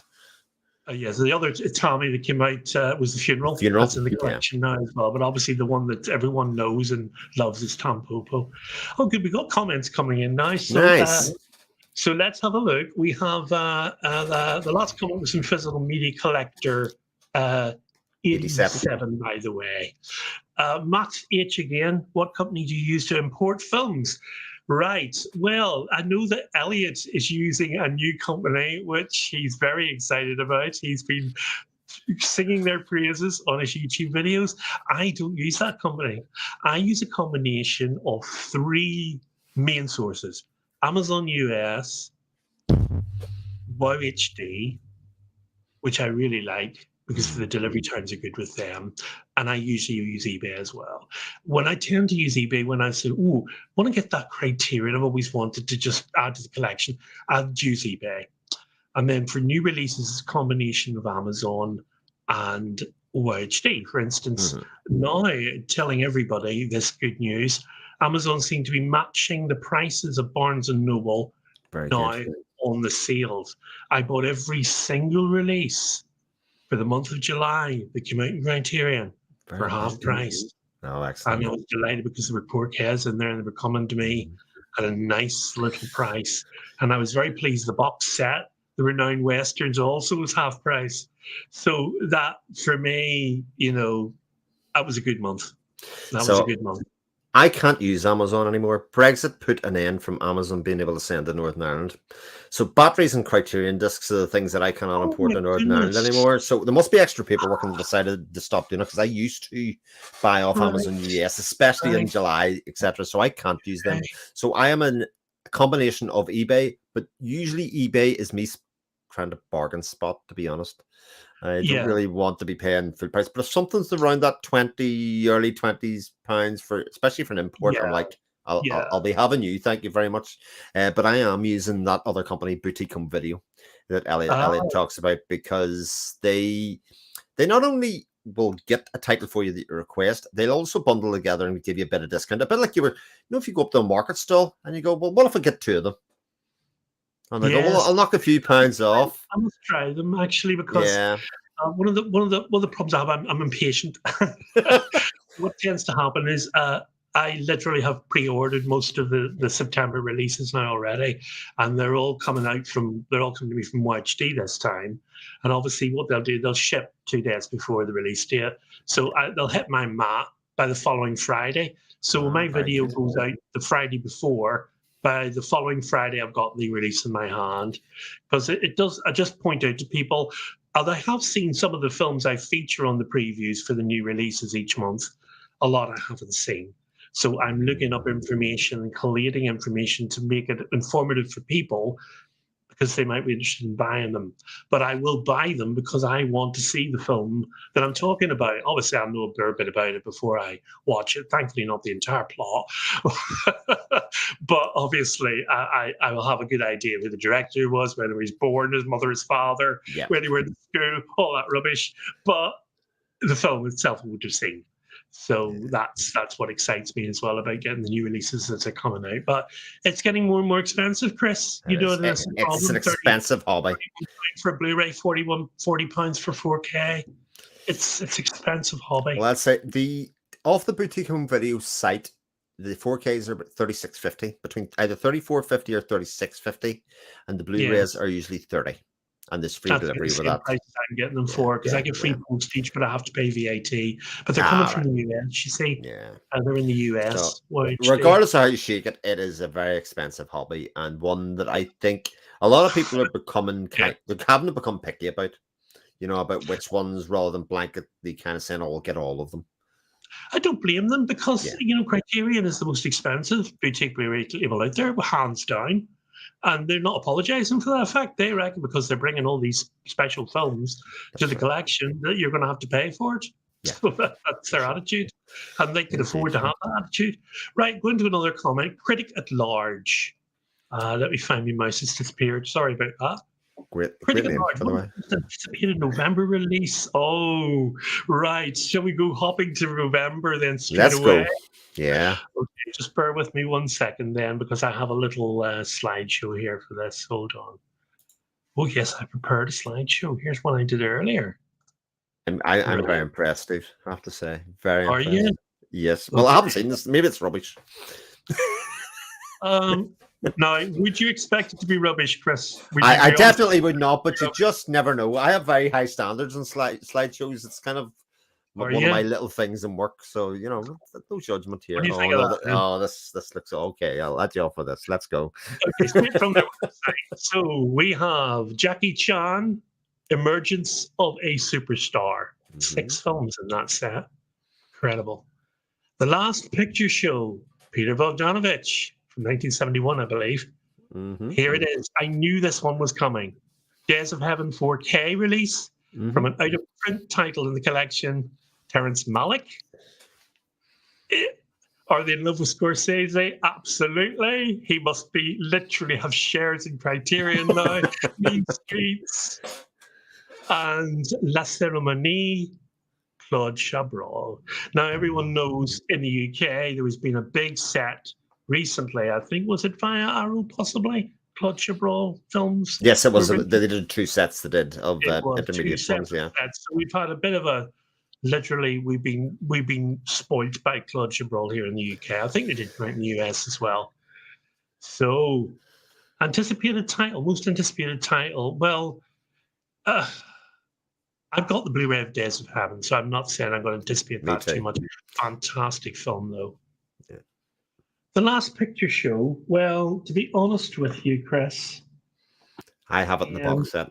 Yes, the other Tommy that came out was The Funeral. That's in the collection now as well. But obviously the one that everyone knows and loves is Tampopo. Oh, good. We got comments coming in now. So, nice. So let's have a look. We have the last comment was from Physical Media Collector 87, by the way. Max H again. What company do you use to import films? Right. Well, I know that Elliot is using a new company, which he's very excited about. He's been singing their praises on his YouTube videos. I don't use that company. I use a combination of 3 main sources: Amazon US, Wow HD, which I really like because the delivery times are good with them. And I usually use eBay as well. When I tend to use eBay, when I say, oh, I want to get that Criterion, I've always wanted to just add to the collection, I'll use eBay. And then for new releases, it's a combination of Amazon and OHD. For instance, now telling everybody this good news, Amazon seem to be matching the prices of Barnes and Noble now on the sales. I bought every single release for the month of July that came out in Criterion for half price. Oh, excellent. And I was delighted because there were Porquets in there and they were coming to me at a nice little price. And I was very pleased the box set, the Renowned Westerns, also was half price. So that, for me, that was a good month. That was a good month. I can't use Amazon anymore. Brexit put an end from Amazon being able to send to Northern Ireland. So batteries and Criterion discs are the things that I cannot import to Northern Ireland anymore. So there must be extra paperwork, and decided to stop doing it because I used to buy off Amazon US, especially in July, etc. So I can't use them. So I am in a combination of eBay, but usually eBay is me trying to bargain spot, to be honest. I don't really want to be paying full price, but if something's around that early 20s pounds for, especially for an import, I'm like, I'll be having you. Thank you very much. But I am using that other company, Boutique Home Video, that Elliot talks about, because they not only will get a title for you that you request, they'll also bundle together and give you a bit of discount. A bit like if you go up to a market stall and you go, well, what if I get 2 of them? And they go, well, I'll knock a few pounds off. I must try them actually, because one of the problems I have, I'm impatient. What tends to happen is I literally have pre-ordered most of the September releases now already, and they're all coming to me from YHD this time. And obviously, what they'll do, they'll ship 2 days before the release date, so they'll hit my mat by the following Friday. So when my video goes out the Friday before, by the following Friday, I've got the release in my hand, because it does. I just point out to people, I have seen some of the films I feature on the previews for the new releases each month. A lot I haven't seen. So I'm looking up information and collating information to make it informative for people, because they might be interested in buying them. But I will buy them because I want to see the film that I'm talking about. Obviously, I'll know a fair bit about it before I watch it. Thankfully, not the entire plot. But obviously, I will have a good idea who the director was, whether he was born, his mother, his father, whether he went to school, all that rubbish. But the film itself I would have seen. So that's what excites me as well about getting the new releases as they're coming out. But it's getting more and more expensive, Chris. It's an expensive hobby. For Blu-ray, £40 for 4K. It's expensive hobby. Well, I'd say off the Boutique Home Video site, the 4Ks are about $36.50, between either $34.50 or $36.50, and the Blu-rays are usually $30. And there's free delivery with that. Prices I'm getting them for, because I get free postage, but I have to pay VAT. But they're coming from the US, you see. They're in the US. So, regardless of how you shake it, it is a very expensive hobby, and one that I think a lot of people are having to become picky about. About which ones, rather than blanketly kind of saying, "Oh, we'll get all of them." I don't blame them, because Criterion is the most expensive boutique Blu-ray label out there, hands down. And they're not apologizing for that fact. They reckon because they're bringing all these special films to the collection that you're going to have to pay for it. So that's their attitude. And they can afford to have that attitude. Right, going to another comment. Critic at Large. Let me find my mouse has disappeared. Sorry about that. Great Critic name, at Large. by the way. Anticipated November release. Oh, right. Shall we go hopping to November then straight away? Let's go. Yeah. Okay, just bear with me 1 second then, because I have a little slideshow here for this. Hold on. Oh, yes, I prepared a slideshow. Here's one I did earlier. I'm very impressed, Steve, I have to say. Very impressed. Are you? Yes. Well, I haven't seen this. Maybe it's rubbish. Now, would you expect it to be rubbish, Chris? I definitely would not, but you just never know. I have very high standards on slideshows. It's kind of one of my little things in work. So, no judgment here. What do you think of that? This looks okay. I'll let you off for this. Let's go. Okay, straight from their website. So we have Jackie Chan, Emergence of a Superstar. 6 films in that set. Incredible. The Last Picture Show, Peter Bogdanovich, from 1971, I believe. Here it is. I knew this one was coming. Days of Heaven 4K release from an out-of-print title in the collection, Terrence Malick. Are they in love with Scorsese? Absolutely. He must be literally have shares in Criterion now. Mean Streets. And La Cérémonie, Claude Chabrol. Now, everyone knows in the UK there has been a big set recently. I think, was it via Arrow, possibly? Claude Chabrol films? Yes, it was. They did 2 sets they did of intermediate films, yeah. Sets. So we've had a bit of a, literally, we've been spoilt by Claude Chabrol here in the UK. I think they did right in the US as well. So, anticipated title, most anticipated title. Well, I've got the Blu-ray of Days of Heaven, so I'm not saying I'm going to anticipate that too much. Fantastic film, though. Yeah. The Last Picture Show, well, to be honest with you, Chris, I have it in the box set.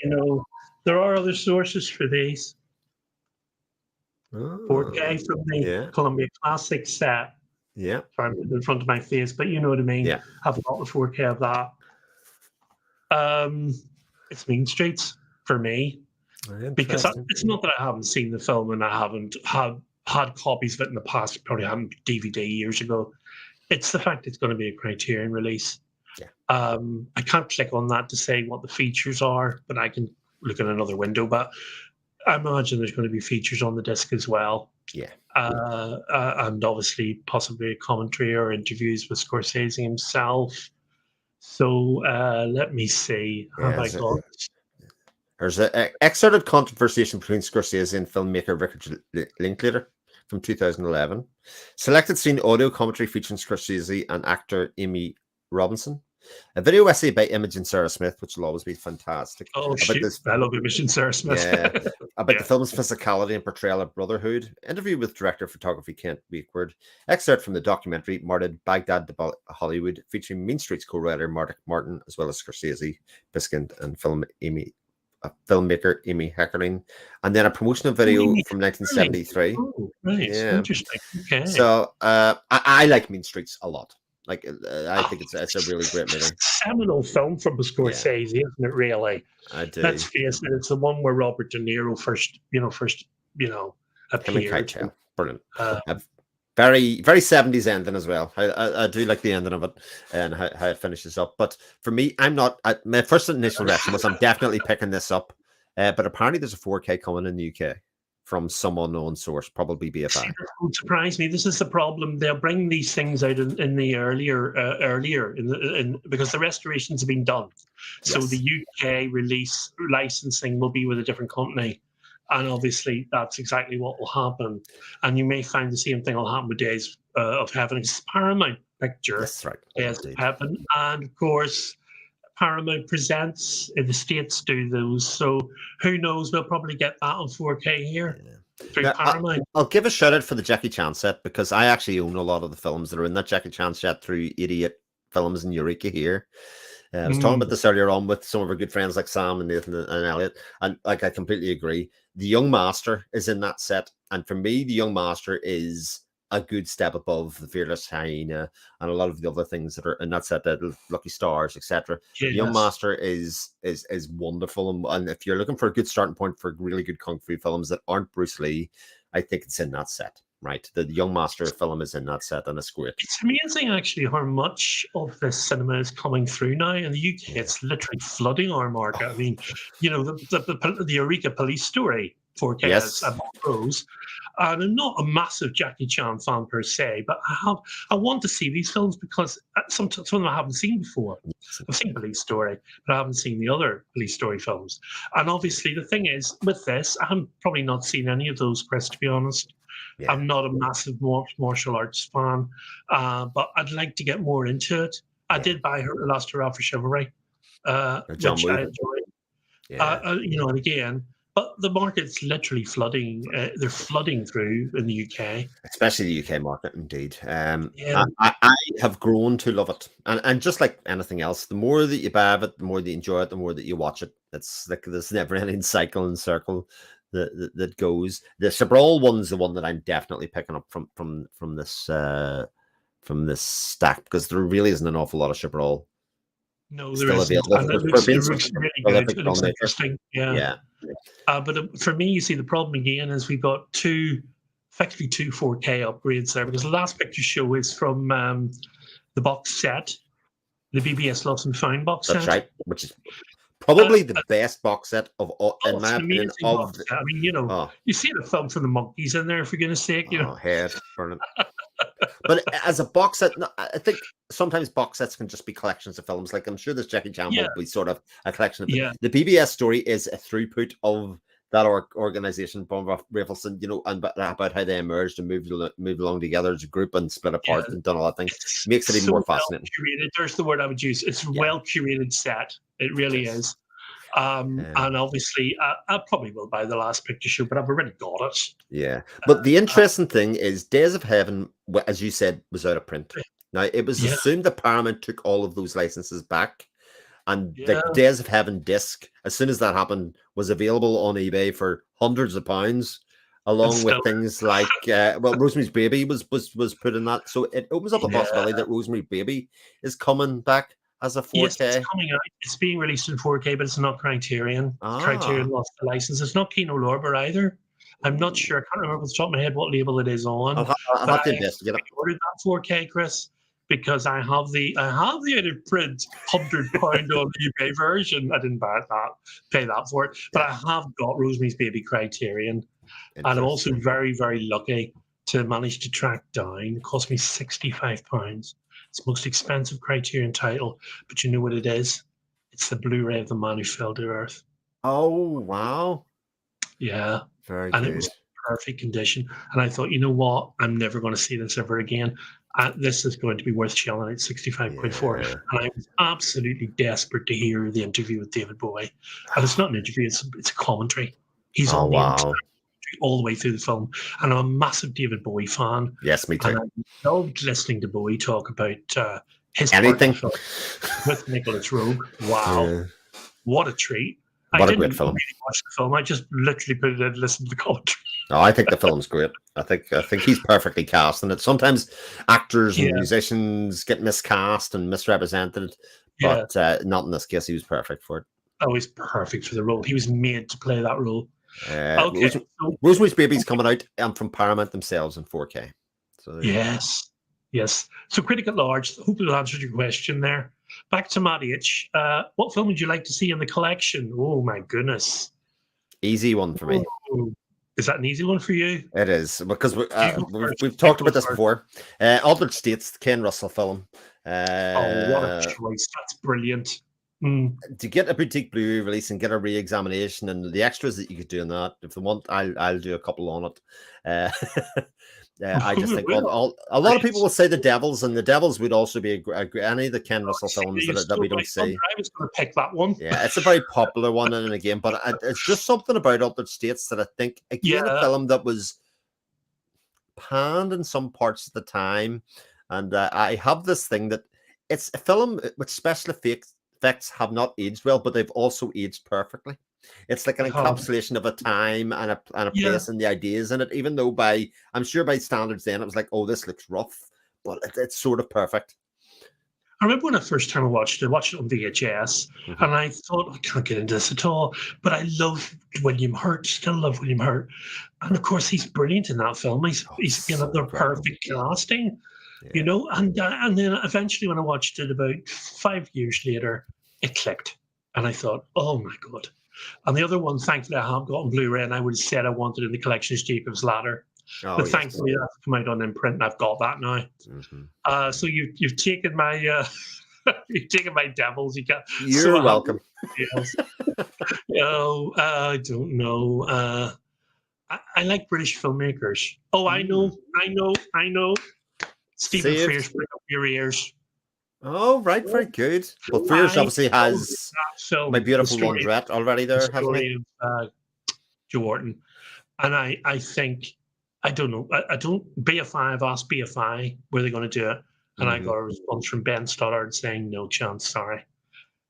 There are other sources for these. 4K from the Columbia Classic set. Yeah. Sorry, I'm in front of my face, but you know what I mean. Yeah. I've got the 4K of that. It's Mean Streets for me. Because it's not that I haven't seen the film and I haven't had copies of it in the past, probably haven't DVD years ago. It's the fact it's going to be a Criterion release. Yeah. I can't click on that to say what the features are, but I can look at another window. But I imagine there's going to be features on the disc as well. Yeah. And obviously possibly a commentary or interviews with Scorsese himself. So let me see. Have I got... There's an excerpted conversation between Scorsese and filmmaker Richard Linklater from 2011. Selected scene audio commentary featuring Scorsese and actor Amy Robinson. A video essay by Imogen Sarah Smith, which will always be fantastic. Oh, shit. I love Imogen Sarah Smith. Yeah, about the film's physicality and portrayal of brotherhood. Interview with director of photography Kent Wakeward. Excerpt from the documentary Martyred Baghdad to Hollywood, featuring Mean Streets co-writer Martin, as well as Scorsese, Biskind, and filmmaker Amy Heckerling, and then a promotional video from 1973. Oh, nice. Yeah. Interesting. Okay. So I like Mean Streets a lot. Like I think it's a really great movie. Seminal film from Scorsese, isn't it? Really. I do. Let's face it. It's the one where Robert De Niro first appeared. Brilliant. Very, very 70s ending as well. I do like the ending of it and how it finishes up. But for me, I'm not. My first initial reaction was I'm definitely picking this up. But apparently there's a 4K coming in the UK from some unknown source, probably BFI. That won't surprise me. This is the problem. They'll bring these things out in the earlier because the restorations have been done. So the UK release licensing will be with a different company. And obviously, that's exactly what will happen. And you may find the same thing will happen with Days of Heaven. It's Paramount Picture. That's right. Days of Heaven. And of course, Paramount Presents in the States do those. So who knows? We'll probably get that on 4K here through Paramount. I'll give a shout out for the Jackie Chan set because I actually own a lot of the films that are in that Jackie Chan set through 88 Films in Eureka here. I was talking about this earlier on with some of our good friends like Sam and Nathan and Elliot, and like I completely agree. The Young Master is in that set, and for me, the Young Master is a good step above the Fearless Hyena and a lot of the other things that are in that set, that Lucky Stars, etc. The Young Master is wonderful, and if you're looking for a good starting point for really good kung fu films that aren't Bruce Lee, I think it's in that set. Right, the Young Master film is in that set, and it's great. It's amazing, actually, how much of this cinema is coming through now. In the UK, it's literally flooding our market. I mean, the Eureka Police Story 4K is above those. And I'm not a massive Jackie Chan fan per se, but I want to see these films because some of them I haven't seen before. I've seen Police Story, but I haven't seen the other Police Story films. And obviously, the thing is, with this, I'm probably not seen any of those, Chris, to be honest. I'm not a massive martial arts fan, but I'd like to get more into it. I did buy her Lost Hurrah for Chivalry, John which I Woo. enjoyed. Yeah. And again, but the market's literally flooding. They're flooding through in the UK. Especially the UK market, indeed. Yeah. I have grown to love it, and just like anything else, the more that you buy of it, the more that you enjoy it, the more that you watch it. It's like this never-ending cycle and circle that goes. The Chabrol one's the one that I'm definitely picking up from this stack, because there really isn't an awful lot of Chabrol No, there still isn't, available and for, it for looks being it such looks a really good. prolific It looks filmmaker. interesting. Yeah. Yeah. But for me, you see, the problem again is we've got effectively two 4K upgrades there, because the last picture show is from the box set, the BBS Lost and Found box That's set. right, which is probably the best box set of all, in It's my an opinion. amazing box set. I mean, you see the film for the monkeys in there, for goodness sake. Head burning. But as a box set, I think sometimes box sets can just be collections of films. Like I'm sure this Jackie Chan will be sort of a collection of the BBS story is a throughput of that organization, Rafelson, and about how they emerged and moved along together as a group and split apart and done all that thing. Makes it even more fascinating. Curated. There's the word I would use. It's a well curated set. It really is. And obviously, I probably will buy the last picture show, but I've already got it. Yeah, but the interesting thing is, Days of Heaven, as you said, was out of print. Now it was assumed that Paramount took all of those licenses back, and the Days of Heaven disc, as soon as that happened, was available on eBay for hundreds of pounds, along with things like Rosemary's Baby was put in that. So it opens up a possibility that Rosemary's Baby is coming back as a 4K. Yes, it's coming out. It's being released in 4K, but it's not Criterion. Criterion lost the license. It's not Kino Lorber either. I'm not sure. I can't remember off the top of my head what label it is on. I'll have to investigate it. I ordered that 4K, Chris, because I have the out of print £100 on eBay version. I didn't pay that for it, but I have got Rosemary's Baby Criterion, and I'm also very, very lucky to manage to track down. It cost me £65. It's the most expensive Criterion title, but you know what it is? It's the Blu-ray of The Man Who Fell to Earth. Oh, wow. Yeah. Very good. It was in perfect condition. And I thought, you know what? I'm never going to see this ever again. This is going to be worth shelling at 65 for. And I was absolutely desperate to hear the interview with David Bowie. And it's not an interview, it's a commentary. He's on the entire all the way through the film, and I'm a massive David Bowie fan. Yes, me too. And I loved listening to Bowie talk about his anything with Nicholas Rogue. Wow, what a treat! What a great film! Really watch the film. I just literally put it in and listened to the commentary. Oh, I think the film's great. I think he's perfectly cast, and sometimes actors and musicians get miscast and misrepresented, but not in this case. He was perfect for it. Oh, he's perfect for the role. He was made to play that role. Rosemary's Baby's coming out from Paramount themselves in 4K. So yes. So Critic at Large, hopefully that answered your question there. Back to Matt H. What film would you like to see in the collection? Oh my goodness. Easy one for me. Is that an easy one for you? It is, because we've talked about this before. Altered States, the Ken Russell film. What a choice. That's brilliant. To get a boutique Blu-ray release and get a re-examination and the extras that you could do in that, if they want, I'll do a couple on it. I just think a lot of people will say The Devils, and The Devils would also be any of the Ken Russell films that we don't see. I was going to pick that one. Yeah, it's a very popular one, and again, but it's just something about Altered States that I think, again, a film that was panned in some parts of the time, and I have this thing that it's a film with special effects have not aged well, but they've also aged perfectly. It's like an encapsulation of a time and a place and the ideas in it, even though I'm sure by standards then it was like, oh, this looks rough, but it's sort of perfect. I remember when the first time I watched it on VHS, and I thought, I can't get into this at all, but I love William Hurt, still love William Hurt. And of course, he's brilliant in that film. He's their perfect casting. And then eventually when I watched it about 5 years later, it clicked. And I thought, oh my God. And the other one, thankfully, I have got on Blu-ray, and I would have said I wanted in the collection is Jacob's Ladder. But thankfully, that's come out on imprint, and I've got that now. So you've taken my you've taken my Devils. You're welcome. I don't know. I like British filmmakers. Oh, I know. Stephen Frears, bring up your ears. Oh, right, very good. Well, Fears I obviously love has that My film, Beautiful Laundrette already the there, hasn't he? story of Joe Orton. And I think, I don't know, I don't, BFI, I've asked BFI where they're going to do it. And I Mm-hmm. got a response from Ben Stoddard saying, no chance, sorry.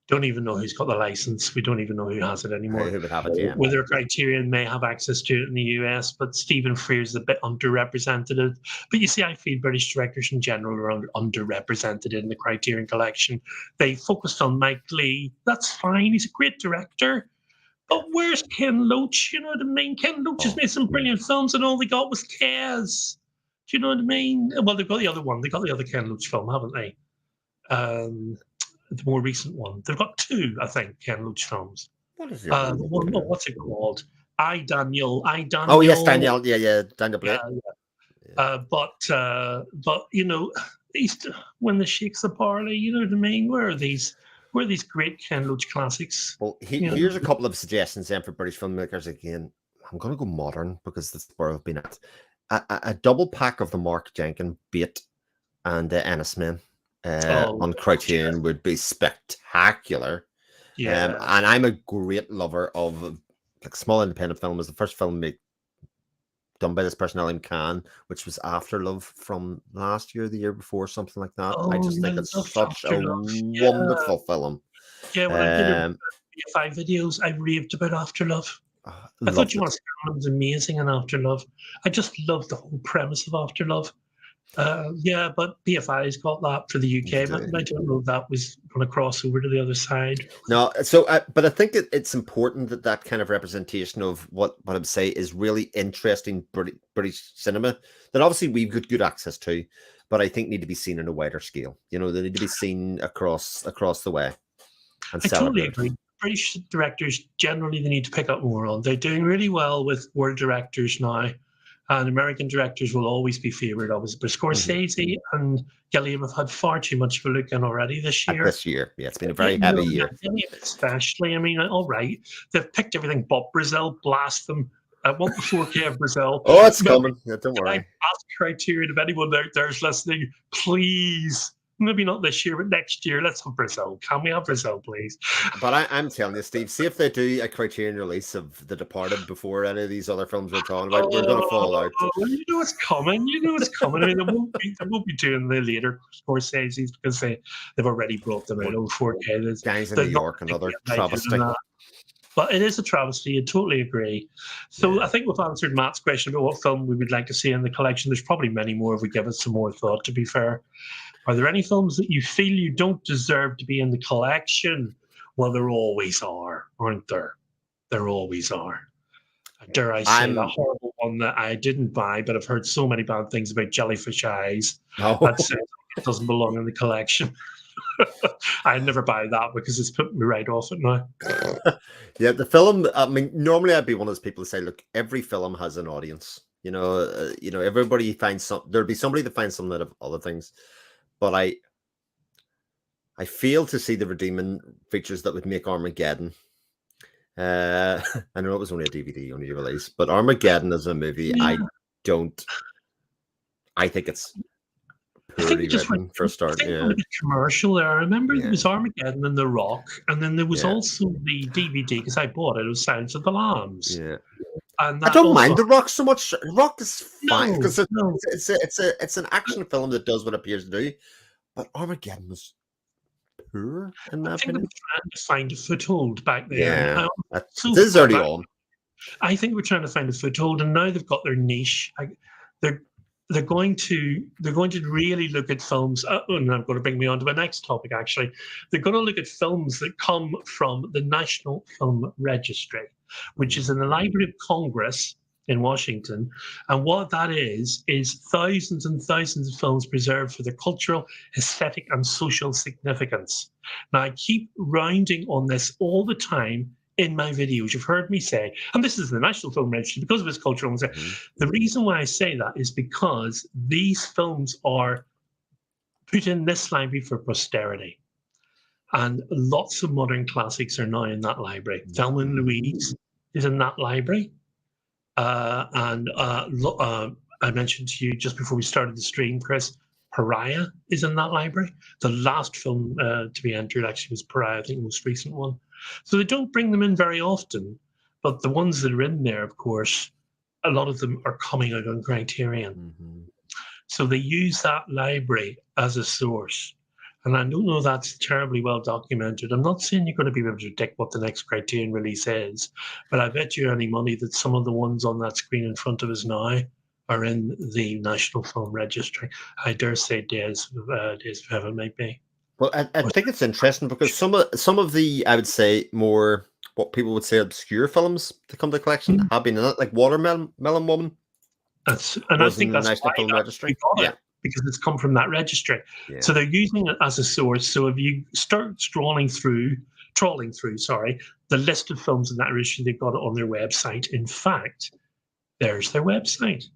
Don't even know who's got the license. We don't even know who has it anymore. Who would have it? Yeah. Whether Criterion may have access to it in the US, but Stephen Frears is a bit underrepresented. But you see, I feel British directors in general are underrepresented in the Criterion collection. They focused on Mike Leigh. That's fine. He's a great director. But where's Ken Loach? You know what I mean? Ken Loach has Oh, made some brilliant films, and all they got was Kez. Do you know what I mean? Well, they've got the other one. They got the other Ken Loach film, haven't they? The more recent one. They've got two, I think, Ken Loach films. what is the other one? What's it called? I Daniel. Oh, yes, Daniel. Yeah, Daniel Yeah, Blake. but you know, these when the shakes the barley. You know what I mean? Where are these? Where are these great Ken Loach classics? Well, You know? here's a couple of suggestions then for British filmmakers. Again, I'm going to go modern because that's where I've been at. A double pack of the Mark Jenkins Bait and Ennis Men on Criterion would be spectacular. Yeah. And I'm a great lover of like small independent film. It was the first film done by this person, Alan Khan, which was After Love from last year, the year before, something like that. I just think it's such a wonderful film. Yeah, when I did a BFI videos, I raved about After Love. I thought You Want to Scam was amazing in After Love. I just loved the whole premise of After Love. Yeah, but BFI's got that for the UK, but I don't know if that was going to cross over to the other side. No, so but I think it's important that that kind of representation of what I would say is really interesting British cinema that obviously we've got good access to, but I think need to be seen on a wider scale. You know, they need to be seen across the way. And I totally agree. British directors generally they need to pick up more on. They're doing really well with world directors now. And American directors will always be favoured, obviously. But Scorsese and Gilliam have had far too much of a look in already this year. Yeah, it's been a very heavy year. Gilliam especially. I mean, all right, they've picked everything but Brazil, blast them. I want the 4K of Brazil. Oh, it's coming. Yeah, don't worry. I ask Criterion if anyone out there is listening, please. Maybe not this year, but next year, let's have Brazil. Can we have Brazil, please? But I'm telling you, Steve, see if they do a Criterion release of The Departed before any of these other films we're talking about, we're going to fall out. You know it's coming. You know it's coming. I mean, they won't be doing the later Scorsese's because they've already brought them out on 4K. Gangs in New York, another travesty. But it is a travesty. I totally agree. So I think we've answered Matt's question about what film we would like to see in the collection. There's probably many more if we give it some more thought, to be fair. Are there any films that you feel you don't deserve to be in the collection? Well, there always are, aren't there? There always are. Dare I say the horrible one that I didn't buy, but I've heard so many bad things about Jellyfish Eyes. That says it doesn't belong in the collection. I never buy that because it's put me right off it now. Yeah, the film. I mean, normally I'd be one of those people who say, "Look, every film has an audience." You know, everybody finds some. There'll be somebody that finds something out of other things, but I fail to see the redeeming features that would make Armageddon. I know it was only a DVD only release, but Armageddon as a movie, I think it's poorly written for a start. Yeah, commercial there. I remember there was Armageddon and The Rock, and then there was also the DVD because I bought it. It was Silence of the Lambs. Yeah. And I don't mind The Rock so much. The Rock is fine because it's an action film that does what it appears to do, but Armageddon was poor in my opinion. They were trying to find a foothold back there. Yeah, this is early on. I think we're trying to find a foothold, and now they've got their niche. They're going to really look at films. And I'm going to bring me on to my next topic. Actually, they're going to look at films that come from the National Film Registry, which is in the Library of Congress in Washington. And what that is thousands and thousands of films preserved for their cultural, aesthetic, and social significance. Now, I keep rounding on this all the time in my videos. You've heard me say, and this is the National Film Registry because of its cultural. The reason why I say that is because these films are put in this library for posterity. And lots of modern classics are now in that library. Thelma and Louise is in that library. I mentioned to you just before we started the stream, Chris, Pariah is in that library. The last film to be entered actually was Pariah, I think the most recent one. So they don't bring them in very often, but the ones that are in there, of course, a lot of them are coming out on Criterion. Mm-hmm. So they use that library as a source. And I don't know that's terribly well documented. I'm not saying you're going to be able to predict what the next Criterion release is, but I bet you any money that some of the ones on that screen in front of us now are in the National Film Registry. I dare say Days of Heaven might be. Well, I think it's interesting because some of the, I would say, more what people would say obscure films that come to the collection have been in it, like Watermelon Woman. And I think that's National Film Registry. Yeah, because it's come from that registry. Yeah. So they're using it as a source. So if you start trawling through, the list of films in that registry, they've got it on their website. In fact, there's their website.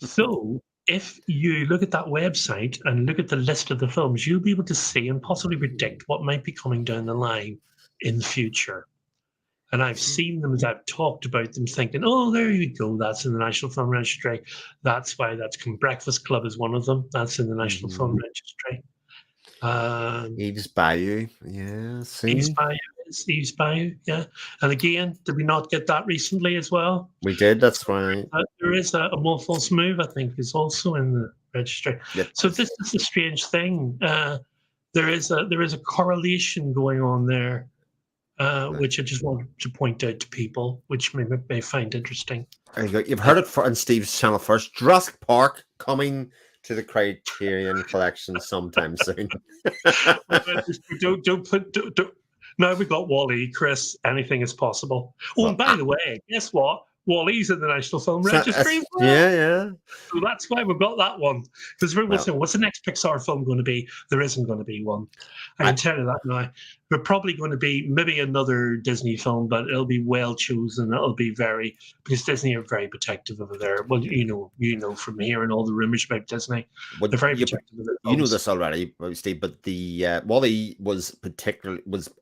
So if you look at that website and look at the list of the films, you'll be able to see and possibly predict what might be coming down the line in the future. And I've seen them as I've talked about them, thinking, "Oh, there you go. That's in the National Film Registry. That's why that's come. Breakfast Club is one of them. That's in the National Film Registry." Eve's Bayou, yeah. Eve's Bayou, yeah. And again, did we not get that recently as well? We did. That's right. There is a More False Move, I think, is also in the registry. Yep. So this is a strange thing. There is a correlation going on there. Which I just wanted to point out to people, which may find interesting. There you go. You've heard it on Steve's channel first. Jurassic Park coming to the Criterion collection sometime soon. Don't. Now we've got Wall-E, Chris. Anything is possible. Oh, and by the way, guess what? Wall-E's in the National Film Registry. Yeah. So that's why we've got that one. Because everyone's saying, what's the next Pixar film going to be? There isn't going to be one. I can tell you that now. We're probably going to be maybe another Disney film, but it'll be well chosen. It'll be because Disney are very protective over there. Well, you know from hearing all the rumors about Disney, they're very protective of their films. You know this already, Steve, but the Wall-E was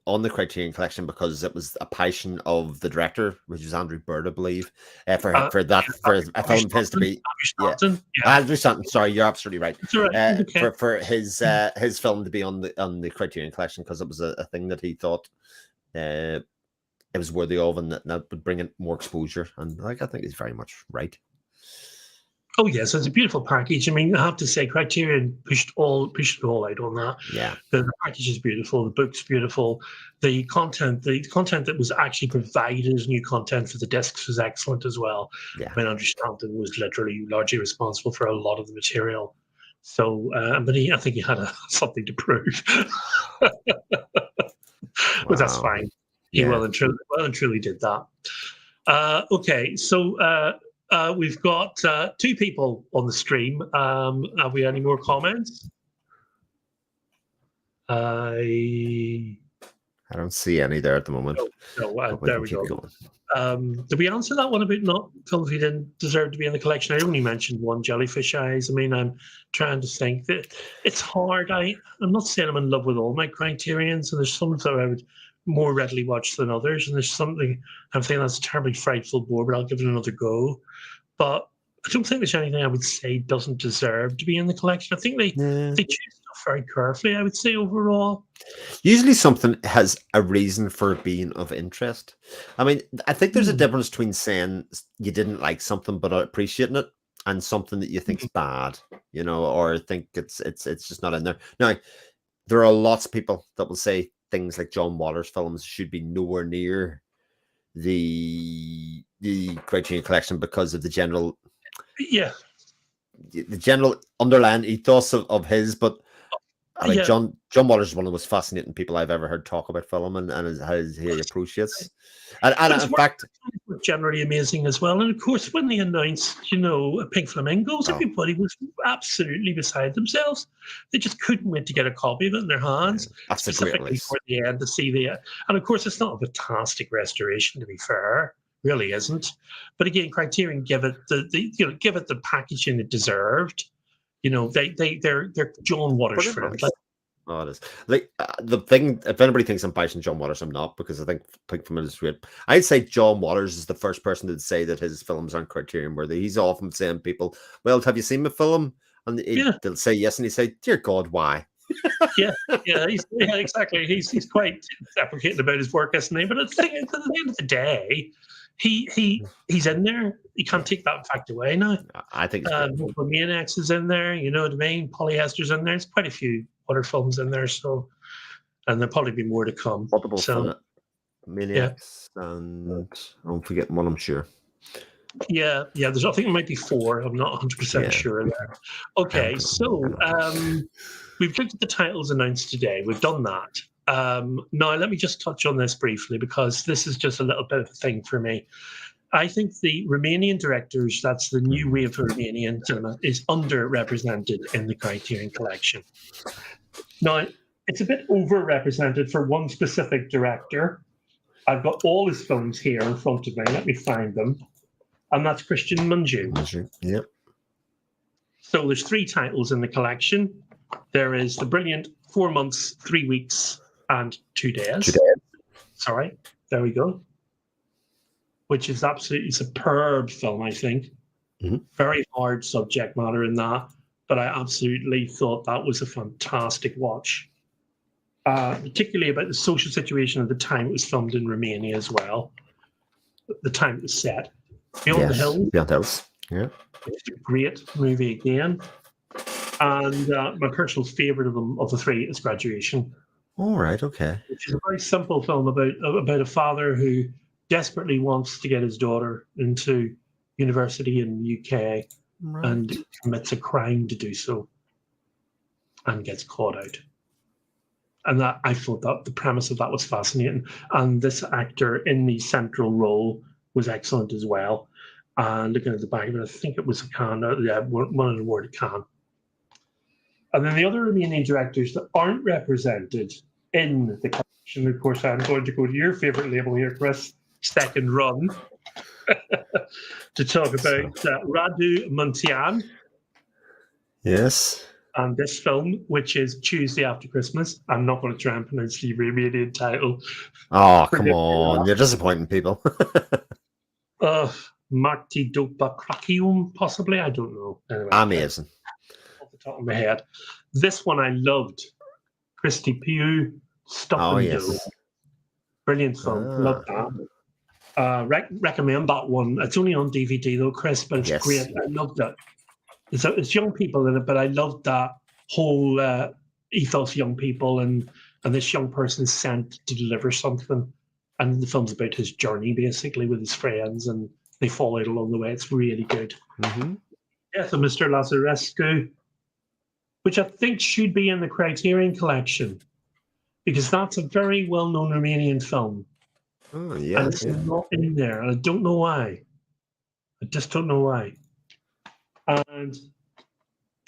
on the Criterion collection because it was a passion of the director, which is Andrew Bird, I believe, for a film of his to be Andrew Stanton. Sorry, you're absolutely right. Okay. For his film to be on the Criterion collection because it was a thing that he thought it was worthy of, and that would bring in more exposure. And I think he's very much right. Oh yes, it's a beautiful package. I mean, I have to say, Criterion pushed it all out on that. Yeah, the package is beautiful. The book's beautiful. The content that was actually provided as new content for the discs was excellent as well. Yeah, I mean, Andrew Stanton was literally largely responsible for a lot of the material. So, but I think he had something to prove. But that's fine. He well and truly did that. Okay, so we've got 2 people on the stream. Have we any more comments? I don't see any there at the moment. No, there we go. Did we answer that one about not films we didn't deserve to be in the collection? I only mentioned one, Jellyfish Eyes. I mean, I'm trying to think that it's hard. I'm not saying I'm in love with all my Criterions, and there's some that I would more readily watch than others, and there's something I'm thinking that's a terribly frightful bore, but I'll give it another go. But I don't think there's anything I would say doesn't deserve to be in the collection. I think they choose stuff very carefully, I would say, overall. Usually something has a reason for being of interest. I mean, I think there's a difference between saying you didn't like something but appreciating it and something that you think is bad, or think it's just not in there. Now, there are lots of people that will say things like John Waters films should be nowhere near the Criterion collection because of the general underlying ethos of his, but I mean, John Waters is one of the most fascinating people I've ever heard talk about film and how he appreciates. And in fact, generally amazing as well. And of course, when they announced, Pink Flamingos, everybody was absolutely beside themselves. They just couldn't wait to get a copy of it in their hands, specifically for the end to see the. And of course, it's not a fantastic restoration, to be fair. Really isn't. But again, Criterion give it the packaging it deserved. They're John Waters friends. Oh, it is. Like the thing, if anybody thinks I'm bashing John Waters, I'm not, because I think Pink Flamingos is great. I'd say John Waters is the first person to say that his films aren't Criterion worthy. He's often saying people, well, have you seen my film? And Yeah. they'll say yes, and he say, "Dear God, why?" Yeah, exactly. He's quite deprecating about his work, isn't he? But at the end of the day, he's in there. You can't take that fact away now. I think it's great. Maniacs is in there. You know what I mean? Polyester's in there. There's quite a few other films in there. So, and there'll probably be more to come. Multiple So, Maniacs, and I'm forgetting one, I'm sure. yeah. There's, I think it might be 4. I'm not 100% sure there. Okay, so we've looked at the titles announced today. We've done that. Now, let me just touch on this briefly because this is just a little bit of a thing for me. I think the Romanian directors, that's the new wave of Romanian cinema, is underrepresented in the Criterion collection. Now, it's a bit overrepresented for one specific director. I've got all his films here in front of me. Let me find them. And that's Cristian Mungiu. Yep. So there's 3 titles in the collection. There is the brilliant 4 months, 3 weeks, and 2 days. Sorry, there we go. Which is absolutely superb film, I think. Mm-hmm. Very hard subject matter in that, but I absolutely thought that was a fantastic watch. Particularly about the social situation at the time it was filmed in Romania as well. The time it was set. Beyond the Hills. Beyond the Hills, yeah. It's a great movie again. And my personal favourite of the 3 is Graduation. All right, okay. Which is a very simple film about a father who desperately wants to get his daughter into university in the UK and commits a crime to do so and gets caught out. And that I thought that the premise of that was fascinating. And this actor in the central role was excellent as well. And looking at the back of it, I think it was a Cannes, won an award at Cannes. And then the other Romanian directors that aren't represented in the collection, of course, I'm going to go to your favourite label here, Chris, Second Run, to talk about Radu Muntean. Yes. And this film, which is Tuesday After Christmas. I'm not going to try and pronounce the Romanian title. Oh, come on. You're disappointing people. Marti Dopa Krakium, possibly? I don't know. Anyway, amazing. Off the top of my head. This one I loved. Christy Pugh, Stop and Go. Brilliant film. Love that. Recommend that one. It's only on DVD though, Chris, but it's great. I loved it. It's young people in it, but I loved that whole ethos, young people, and this young person is sent to deliver something. And the film's about his journey, basically, with his friends, and they fall out along the way. It's really good. Mm-hmm. Death of Mr. Lazarescu, which I think should be in the Criterion collection, because that's a very well-known Romanian film. Oh, yeah. And it's not in there, and I don't know why. I just don't know why. And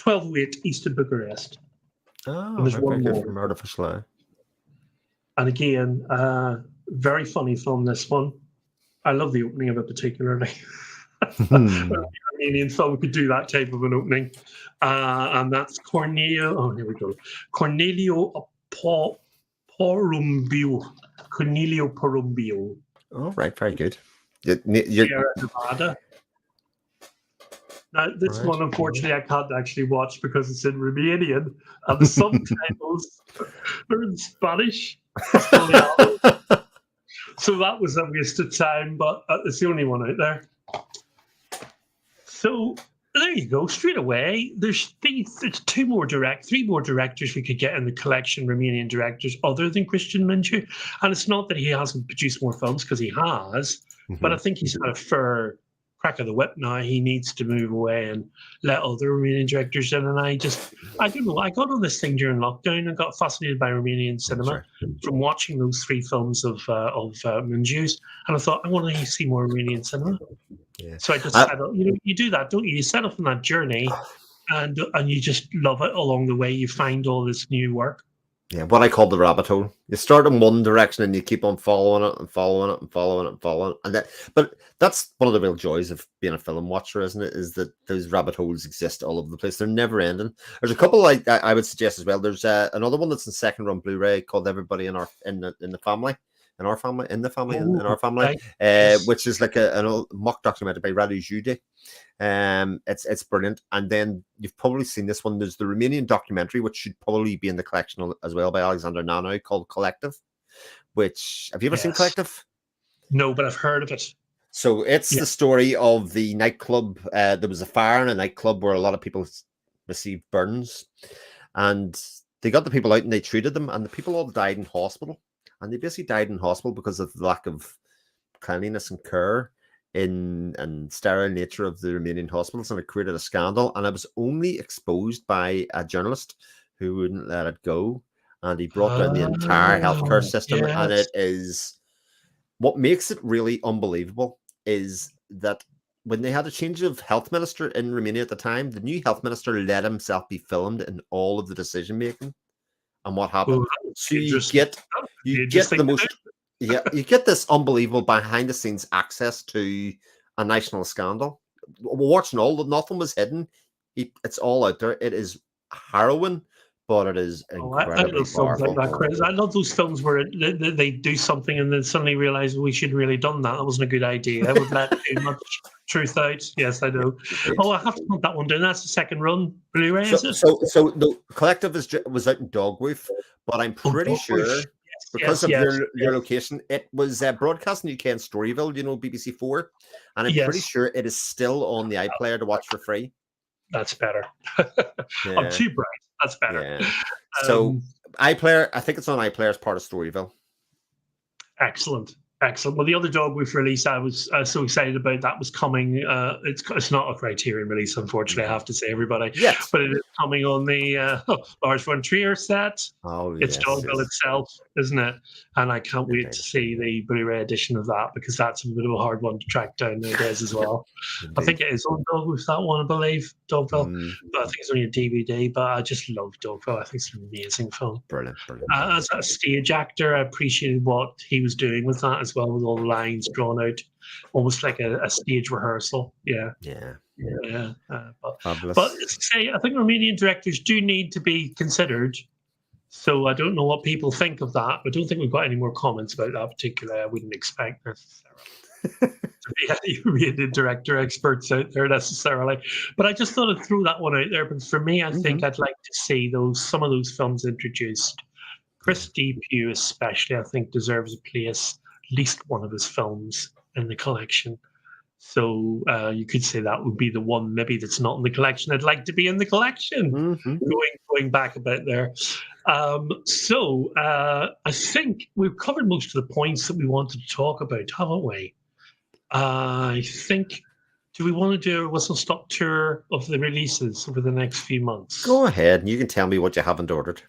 1208 East of Bucharest. Oh, and there's one more. From Murder for Sly. And again, very funny film, this one. I love the opening of it particularly. Romanian film could do that type of an opening. And that's Cornelio. Oh, here we go. Cornelio Porumbiu. Cornelio Porumbiu. All right, very good. Nevada. Now, this one, unfortunately, I can't actually watch because it's in Romanian, and the subtitles are in Spanish. So that was a waste of time, but it's the only one out there. So there you go. Straight away, there's 3 more directors we could get in the collection, Romanian directors, other than Cristian Mungiu. And it's not that he hasn't produced more films, because he has, but I think he's had a fair crack of the whip now. He needs to move away and let other Romanian directors in. And I don't know, I got on this thing during lockdown and got fascinated by Romanian cinema from watching those 3 films of Mungiu's. And I thought, I want to see more Romanian cinema. Yeah. So I just set up, you do that, don't you? You set off on that journey and you just love it along the way. You find all this new work. Yeah, what I call the rabbit hole. You start in one direction and you keep on following it and following it and following it and following it. But that's one of the real joys of being a film watcher, isn't it? Is that those rabbit holes exist all over the place. They're never ending. There's a couple like I would suggest as well. There's another one that's in second run Blu-ray called Everybody in the Family. in our family, in the family, in Oh, our family, right. Yes. which is like an old mock documentary by Radu Jude. It's brilliant. And then you've probably seen this one. There's the Romanian documentary, which should probably be in the collection as well, by Alexander Nanu, called Collective. Which, have you ever seen Yes. Collective? No, but I've heard of it. So it's Yeah. the story of the nightclub. There was a fire in a nightclub where a lot of people received burns, and they got the people out and they treated them, and the people all died in hospital. And they basically died in hospital because of the lack of cleanliness and care and sterile nature of the Romanian hospitals, and it created a scandal. And it was only exposed by a journalist who wouldn't let it go, and he brought down the entire healthcare system. And Yes. it is what makes it really unbelievable is that when they had a change of health minister in Romania at the time, the new health minister let himself be filmed in all of the decision making and what happened. Oh, that would So be interesting. That would be you get interesting the to most you get this unbelievable behind the scenes access to a national scandal. We're watching nothing was hidden. It's all out there. It is harrowing, but it is Oh, I incredibly love films like powerful. that, Chris. I love those films where they do something and then suddenly realize we should really done that. That wasn't a good idea. I would let too much truth out. Yes, I know. Oh, I have to put that one down. That's the second run. Blu-ray, is it? So the Collective was out in Dogwoof, but I'm pretty sure Yes, because yes, of your yes. location, it was broadcast in UK in Storyville, BBC 4, and I'm pretty Yes. sure it is still on the iPlayer to watch for free. That's better. Yeah. I'm too bright. That's better. Yeah. So iPlayer, I think it's on iPlayer as part of Storyville. Excellent. Excellent. Well, the other dog we've released, I was so excited about. That was coming. It's not a Criterion release, unfortunately. I have to say, everybody. Yes. But it is coming on the Lars von Trier set. Oh, It's yes, Dogville itself, isn't it? And I can't wait to see the Blu-ray edition of that, because that's a bit of a hard one to track down nowadays as well. I think it is on Dogville, that one, I believe, Dogville. But I think it's only a DVD. But I just love Dogville. I think it's an amazing film. Brilliant. As a stage actor, I appreciated what he was doing with that as well, with all the lines drawn out, almost like a stage rehearsal. Yeah. But say, I think Romanian directors do need to be considered. So I don't know what people think of that. I don't think we've got any more comments about that particularly. I wouldn't expect necessarily to be any Romanian director experts out there necessarily. But I just thought I'd throw that one out there. But for me, I think I'd like to see some of those films introduced. Chris Depew especially, I think, deserves a place, at least one of his films in the collection. So you could say that would be the one maybe that's not in the collection. I'd like to be in the collection. Going back a bit there. So I think we've covered most of the points that we wanted to talk about, haven't we? I think, do we want to do a whistle-stop tour of the releases over the next few months? Go ahead, and you can tell me what you haven't ordered.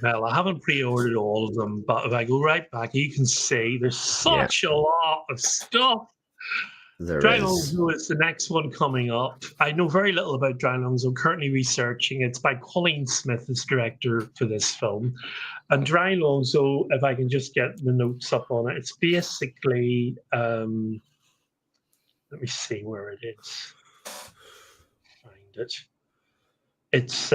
Well, I haven't pre-ordered all of them, but if I go right back, you can see there's such a lot of stuff. Dry Longzhou is the next one coming up. I know very little about Dry Longzhou. I'm currently researching. It's by Colleen Smith as director for this film. And Dry Longzhou, if I can just get the notes up on it, it's basically, let me see where it is. Find it. It's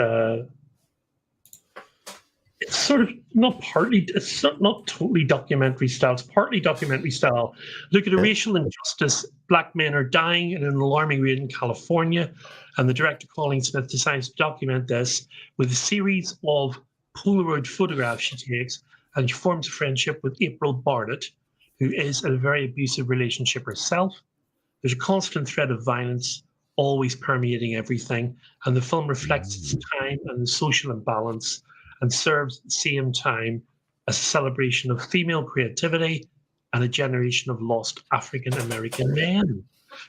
sort of it's not totally documentary style. It's partly documentary style. Look at a racial injustice. Black men are dying at an alarming rate in California. And the director, Colleen Smith, decides to document this with a series of Polaroid photographs she takes. And she forms a friendship with April Barnett, who is in a very abusive relationship herself. There's a constant thread of violence always permeating everything. And the film reflects its time and the social imbalance, and serves at the same time as a celebration of female creativity and a generation of lost African American men.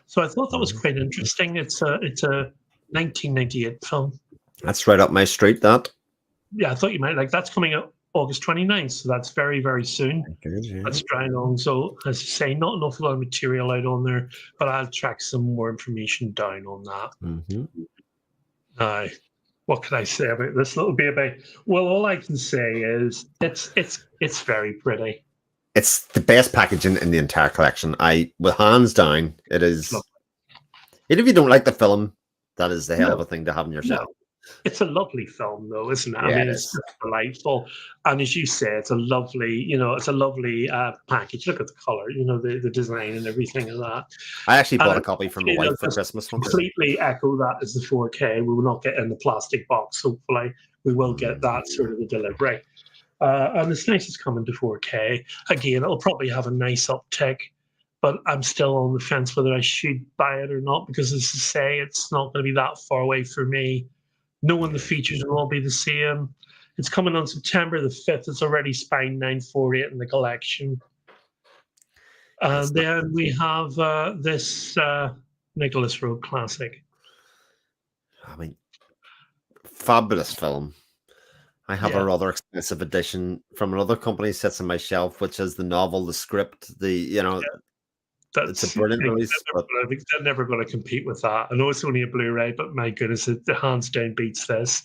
So I thought that was quite interesting. It's a 1998 film. That's right up my street, that. Yeah, I thought you might like. That's coming out August 29th, so that's very, very soon. That's Dry Longzhou. As I say, not an awful lot of material out on there, but I'll track some more information down on that. What can I say about this little baby? Well, all I can say is it's very pretty. It's the best packaging in the entire collection. With hands down, it is. Even if you don't like the film, that is the hell of a thing to have in yourself. It's a lovely film, though, isn't it? I Yeah, mean, it it's is. just delightful, and as you say, it's a lovely, it's a lovely package. Look at the color, the design and everything of that. I actually And bought a copy for my actually, wife they'll for just Christmas once. completely echo that as the 4K. We will not get in the plastic box. Hopefully, we will get that sort of a delivery. And it's nice it's coming to 4K. Again, it'll probably have a nice uptick, but I'm still on the fence whether I should buy it or not because, as I say, it's not going to be that far away for me. Knowing the features will all be the same. It's coming on September the 5th. It's already spine 948 in the collection. And then we have this Nicholas Rogue classic. I mean, fabulous film. I have Yeah. a rather expensive edition from another company sits on my shelf, which is the novel, the script, it's a brilliant release. I think they're never going to compete with that. I know it's only a Blu-ray, but my goodness, it hands down beats this.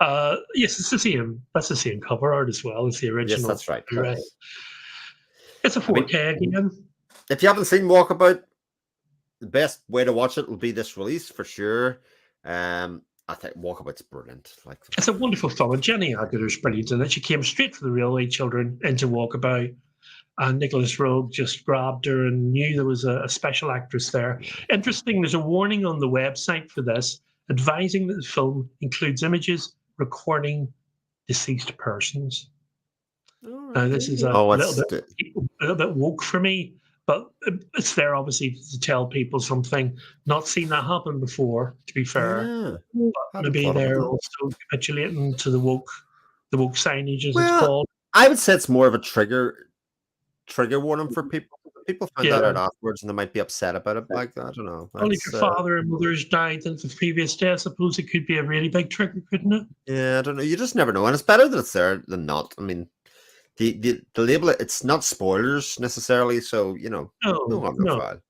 Yes, it's the same. That's the same cover art as well as the original. Yes, that's right. Blu-ray. It's a 4K again. If you haven't seen Walkabout, the best way to watch it will be this release for sure. I think Walkabout's brilliant. It's a wonderful film, and Jenny Aguilar's brilliant in it. She came straight for the Railway Children into Walkabout, and Nicholas Rogue just grabbed her and knew there was a special actress there. Interesting, there's a warning on the website for this, advising that the film includes images recording deceased persons. Now, this is a little bit woke for me, but it's there obviously to tell people something. Not seen that happen before, to be fair. But maybe they're also capitulating to the woke signage, as it's called. I would say it's more of a trigger warning for people. People find that out afterwards, and they might be upset about it. I don't know. Only if your father and mother's died in the previous day, I suppose it could be a really big trigger, couldn't it? Yeah, I don't know. You just never know, and it's better that it's there than not. I mean, the label, it's not spoilers necessarily, so no file.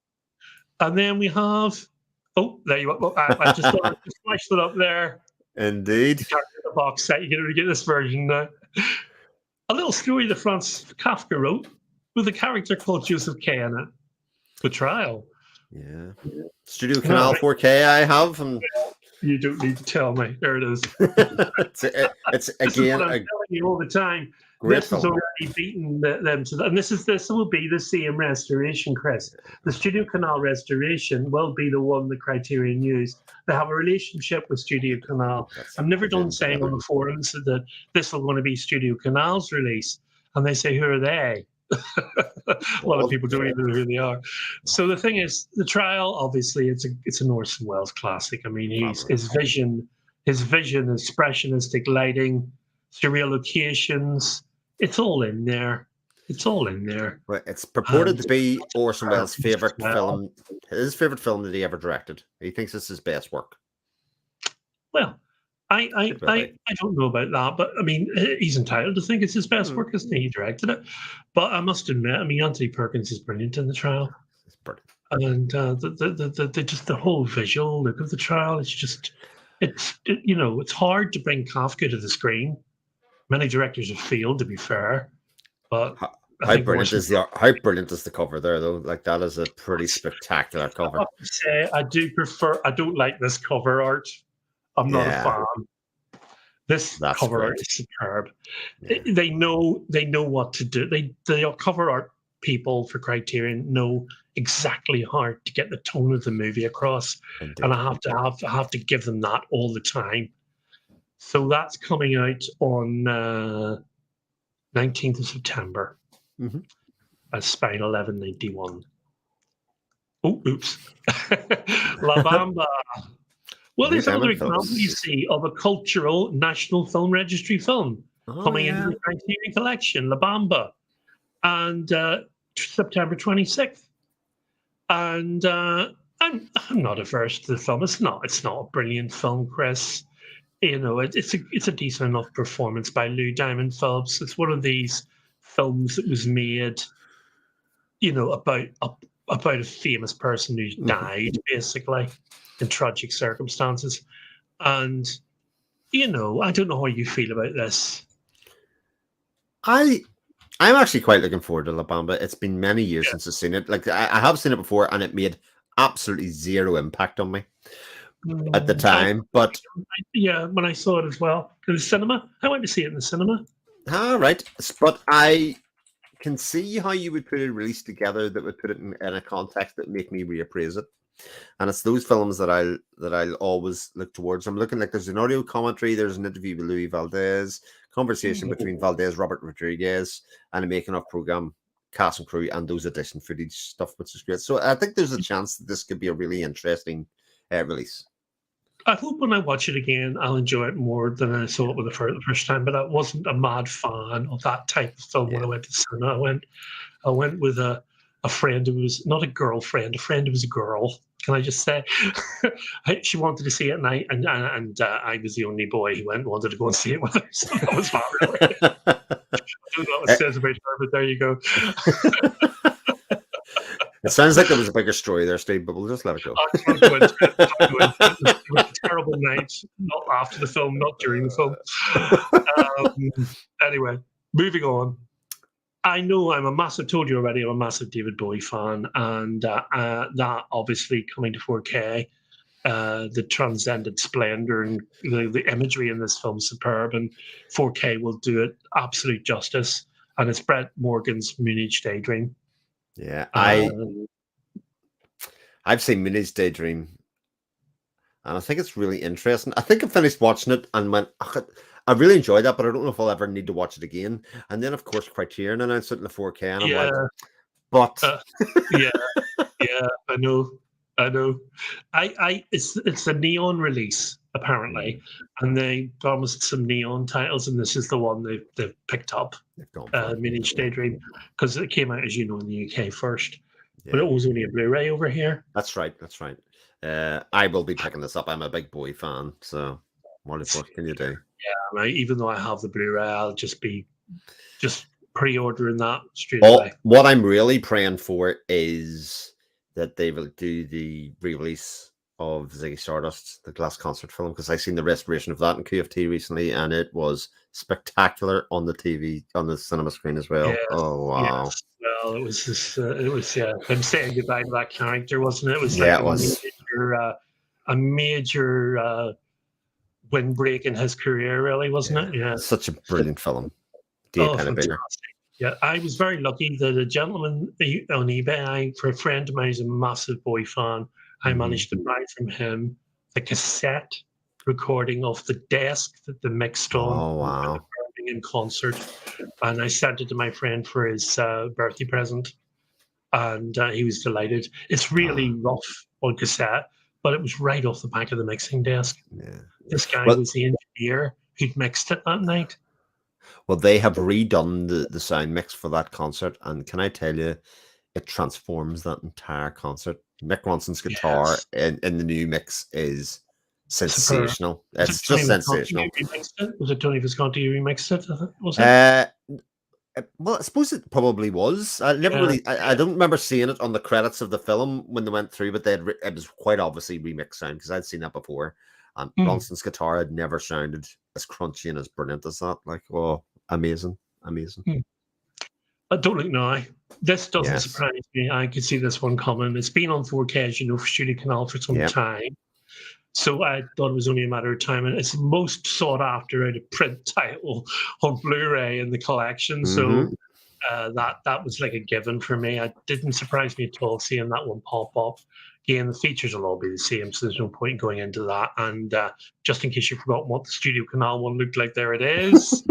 And then we have, there you are. I just flashed it up there. Indeed. The box set. You're going to get this version now. A little story that Franz Kafka wrote with a character called Joseph K. in it. The Trial. Yeah. Studio Canal 4K I have. And you don't need to tell me. There it is. it's again. I'm telling you all the time. This has already beaten them to that. And this will be the same restoration, Chris. The Studio Canal restoration will be the one the Criterion used. They have a relationship with Studio Canal. I've never done saying on the forums that this is going to be Studio Canal's release. And they say, who are they? A lot of people don't even know who they are. So the thing is, The Trial, obviously, it's an Orson Welles classic. I mean, his vision, expressionistic lighting, surreal locations, it's all in there. Right, it's purported to be Orson Welles' favorite film, his favorite film that he ever directed. He thinks it's his best work. Well, I don't know about that, but I mean, he's entitled to think it's his best work, isn't he? He directed it. But I must admit, I mean, Anthony Perkins is brilliant in The Trial. It's brilliant. And the whole visual look of The Trial, it's hard to bring Kafka to the screen. Many directors have failed, to be fair. But how brilliant is the cover there, though? Like, that is a pretty spectacular cover. I have to say, I don't like this cover art. I'm not a fan. This cover art is superb. Yeah. They know what to do. The cover art people for Criterion know exactly how to get the tone of the movie across. Indeed. And I have to give them that all the time. So that's coming out on 19th of September as Spine 1191. Oh, oops. La Bamba. Well, there's another example, you see, of a cultural National Film Registry film coming into the Criterion collection, La Bamba, and September 26th. And I'm not averse to the film. It's not a brilliant film, Chris. It's a decent enough performance by Lou Diamond Phillips. It's one of these films that was made, about a famous person who's died, basically, in tragic circumstances. And, I don't know how you feel about this. I'm actually quite looking forward to La Bamba. It's been many years since I've seen it. Like, I have seen it before, and it made absolutely zero impact on me. at the time. But yeah, when I saw it as well in the cinema, I went to see it in the cinema. all right, but I can see how you would put a release together that would put it in a context that make me reappraise it. And it's those films that I'll always look towards. I'm looking like there's an audio commentary, there's an interview with Louis Valdez, conversation between Valdez, Robert Rodriguez, and a making of program, cast and crew, and those edition footage stuff, which is great. So I think there's a chance that this could be a really interesting release. I hope when I watch it again, I'll enjoy it more than I saw it with the first time. But I wasn't a mad fan of that type of film when I went to cinema. I went with a friend who was not a girlfriend, a friend who was a girl. Can I just say? She wanted to see it, and I was the only boy who wanted to go and see it with her. So that was fun. Really. I don't know what it says about her, but there you go. It sounds like there was a bigger story there, Steve, but we'll just let it go. It was a terrible night, not after the film, not during the film. Anyway, moving on. I know told you already, I'm a massive David Bowie fan, and that obviously coming to 4K, the transcendent splendor and the imagery in this film is superb, and 4K will do it absolute justice. And it's Brett Morgan's Moonage Daydream. Yeah, I've seen Moonage Daydream, and I think it's really interesting. I think I finished watching it and went, I really enjoyed that, but I don't know if I'll ever need to watch it again. And then, of course, Criterion announced it in the 4K, and I'm like, but yeah, I know. It's a neon release apparently, and they promised some neon titles, and this is the one they've picked up. Moonage Daydream, because it came out, as you know, in the UK first, but it was only a Blu-ray over here. That's right. I will be picking this up. I'm a big Bowie fan, so what can you do? Yeah, even though I have the Blu-ray, I'll just pre-ordering that straight away. What I'm really praying for is that they will do the re-release of Ziggy Stardust, the Glass concert film, because I seen the restoration of that in QFT recently, and it was spectacular on the TV, on the cinema screen as well. Yes, oh wow! Yes. Well, it was just, him saying goodbye to that character, wasn't it? It was a major windbreak in his career, really, wasn't it? Yeah, such a brilliant film. Yeah, I was very lucky that a gentleman on eBay, for a friend of mine who's a massive Bowie fan, I managed to buy from him the cassette recording of the desk that they mixed on. Oh, wow. In concert. And I sent it to my friend for his birthday present. And he was delighted. It's really rough on cassette, but it was right off the back of the mixing desk. Yeah. This guy was the engineer who'd mixed it that night. Well, they have redone the sound mix for that concert, and can I tell you, it transforms that entire concert. Mick Ronson's guitar in the new mix is sensational. It's just sensational. Was it Tony Visconti who remixed it? Was it? Well, I suppose it probably was. I never really. I don't remember seeing it on the credits of the film when they went through, but it was quite obviously remixed sound because I'd seen that before. And Ronson's guitar had never sounded as crunchy and as brilliant as that. Like, oh, amazing. I don't look now. This doesn't surprise me. I could see this one coming. It's been on 4K, as you know, for Studio Canal for some time. So I thought it was only a matter of time. And it's most sought after out of print title on Blu-ray in the collection. So that was like a given for me. It didn't surprise me at all seeing that one pop up. Again, the features will all be the same, so there's no point going into that. And just in case you've forgotten what the Studio Canal one looked like, there it is.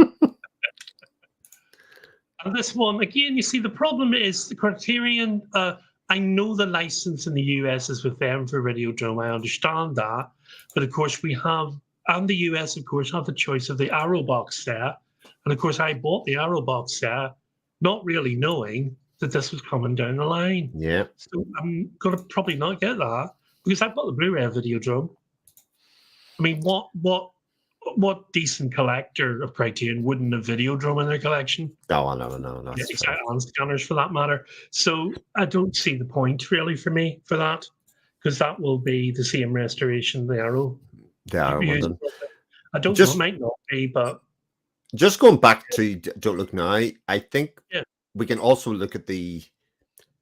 And this one, again, you see, the problem is the Criterion. I know the license in the US is with them for Videodrome. I understand that. But of course, we have, and the US, of course, have the choice of the Arrow box set. And of course, I bought the Arrow box set, not really knowing that this was coming down the line. Yeah. So I'm going to probably not get that because I've got the Blu-ray of Videodrome. I mean, what decent collector of Criterion wouldn't have Videodrome in their collection? No. And scanners for that matter. So I don't see the point really for me for that, because that will be the same restoration, the Arrow. The Arrow one. I don't know, it might not be, but just going back to Don't Look Now, I think we can also look at the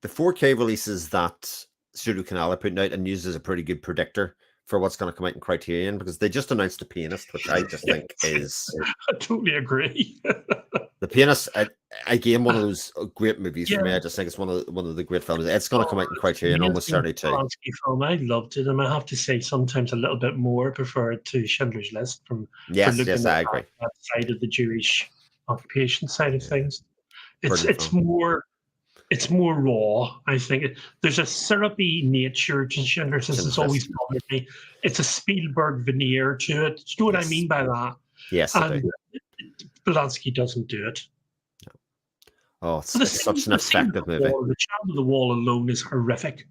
4K releases that Studio Canal are putting out and use as a pretty good predictor for what's going to come out in Criterion, because they just announced The Pianist, which I just think is I totally agree. The Pianist. Again, one of those great movies for me. Yeah. I just think it's one of the great films. It's going to come out in Criterion almost Amazing certainly too. Polanski film. I loved it, and I have to say, sometimes a little bit more prefer it to Schindler's List for Yes, looking yes, at I agree. that side of the Jewish occupation side of things. Brilliant It's film. more raw. I think there's a syrupy nature to Schindler's List. It's always bothered me. It's a Spielberg veneer to it. Do you know what I Yes. mean by that? Yes, I And do. Polanski doesn't do it. Oh, So the it's such scene- an the scene effective of the movie. wall, the child of the wall alone is horrific.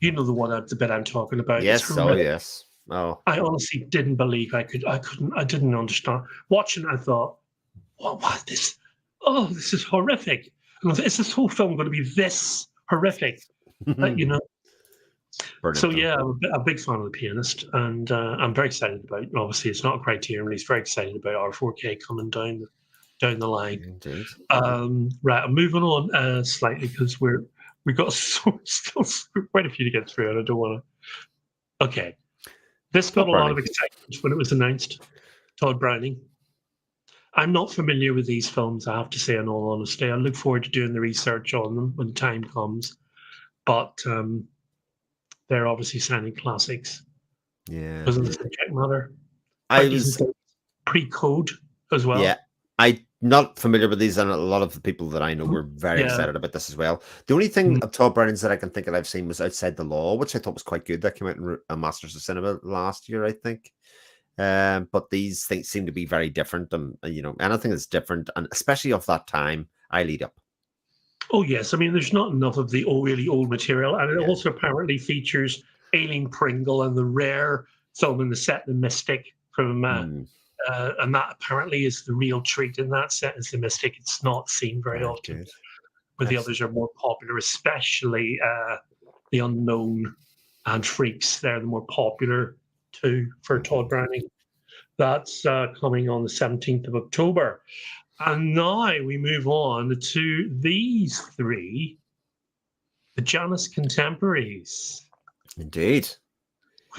You know the bit I'm talking about. It's Yes, oh horrific. yes. Oh, I honestly didn't believe I didn't understand. Watching it, I thought, what this? Oh, this is horrific. And is this whole film going to be this horrific? You know. brilliant So film. yeah, I'm a big fan of The Pianist, and I'm very excited about. Obviously, it's not a Criterion release. Very excited about our 4K coming down the line. Indeed. Right, I'm moving on slightly because we got still quite a few to get through, and I don't want to. Okay, this got a lot of excitement when it was announced. Todd Browning. I'm not familiar with these films, I have to say, in all honesty. I look forward to doing the research on them when the time comes. But they're obviously sounding classics. Yeah. Because of the subject matter. I was pre-code as well. Yeah. I'm not familiar with these, and a lot of the people that I know were very excited about this as well. The only thing of Todd Browning's that I can think that I've seen was Outside the Law, which I thought was quite good. That came out in Masters of Cinema last year, I think. But these things seem to be very different, and anything that's different, and especially of that time, I lead up. Oh yes, I mean there's not enough of the really old material, and it also apparently features Aileen Pringle and the rare film in the set, The Mystic, from and that apparently is the real treat in that set. Is The Mystic. It's not seen very often, but the others are more popular, especially The Unknown and Freaks. They're the more popular two for Todd Browning. That's coming on the 17th of October. And now we move on to these three, the Janus contemporaries. Indeed.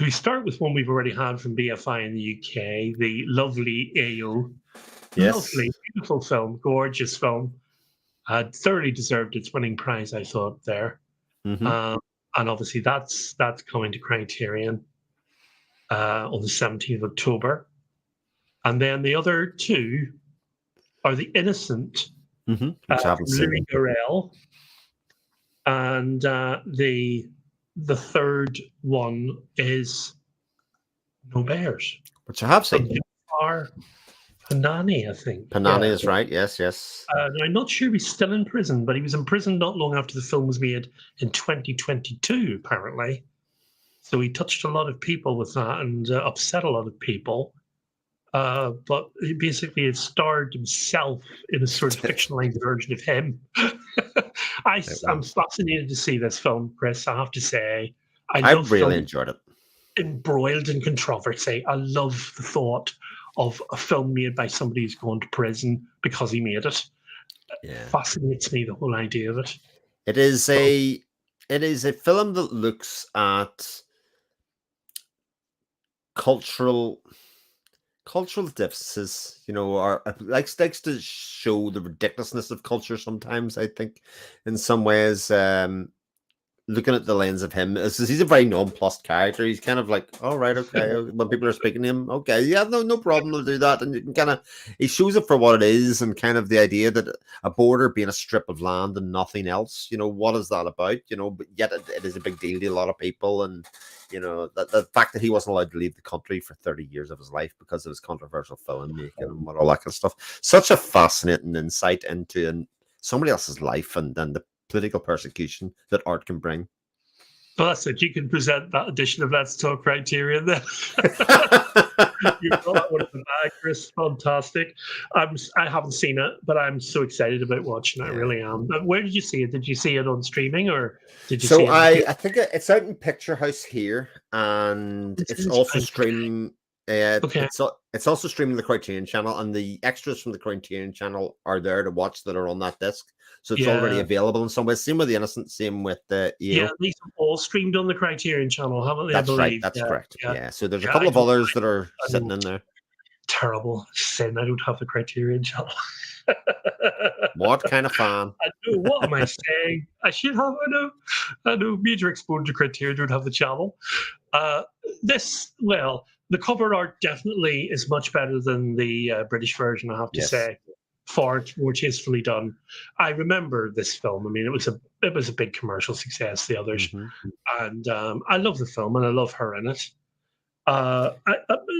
We start with one we've already had from BFI in the UK, the lovely AO. Yes. Lovely, beautiful film, gorgeous film. Had thoroughly deserved its winning prize, I thought, there. And obviously that's coming to Criterion on the 17th of October. And then the other two are The Innocent, Louis Garrel, and the third one is No Bears, which I have seen. Panani, I think. Panani is right. Yes, yes. Now, I'm not sure he's still in prison, but he was in prison not long after the film was made in 2022, apparently. So he touched a lot of people with that and upset a lot of people. But he basically starred himself in a sort of fictionalized version of him. I'm fascinated to see this film, Chris. I have to say, I really enjoyed it. Embroiled in controversy. I love the thought of a film made by somebody who's gone to prison because he made it. Yeah. Fascinates me, the whole idea of it. It is a film that looks at cultural differences, or likes to show the ridiculousness of culture sometimes, I think, in some ways. Looking at the lens of him, he's a very nonplussed character. He's kind of like, all right, okay. When people are speaking to him, okay, yeah, no problem, I'll do that. And you can he shows it for what it is, and kind of the idea that a border being a strip of land and nothing else, what is that about? But yet it is a big deal to a lot of people. And, the fact that he wasn't allowed to leave the country for 30 years of his life because of his controversial filmmaking and all that kind of stuff. Such a fascinating insight into somebody else's life and the political persecution that art can bring. Well, that's it. You can present that edition of Let's Talk Criterion then. You got that one in the bag, Chris. Fantastic. I haven't seen it, but I'm so excited about watching it. I really am. Where did you see it? Did you see it on streaming, or did you see it? I think it's out in Picture House here, and it's also streaming. Okay. It's also streaming the Criterion channel, and the extras from the Criterion channel are there to watch that are on that disc. So it's already Yeah. available in some ways. Same with The Innocent, same with the Yeah, EO. these have all streamed on the Criterion channel, haven't they? I That's right. believe. That's Yeah. correct. Yeah. Yeah. So there's a Yeah, couple I of don't. others that are I sitting don't. in there. Terrible sin. I don't have the Criterion channel. What kind of fan? I know. What am I saying? I should have. I know. Major exposure to Criterion don't have the channel. The cover art definitely is much better than the British version. I have to Yes. say, far more tastefully done. I remember this film. I mean, it was a big commercial success. The others, and I love the film, and I love her in it.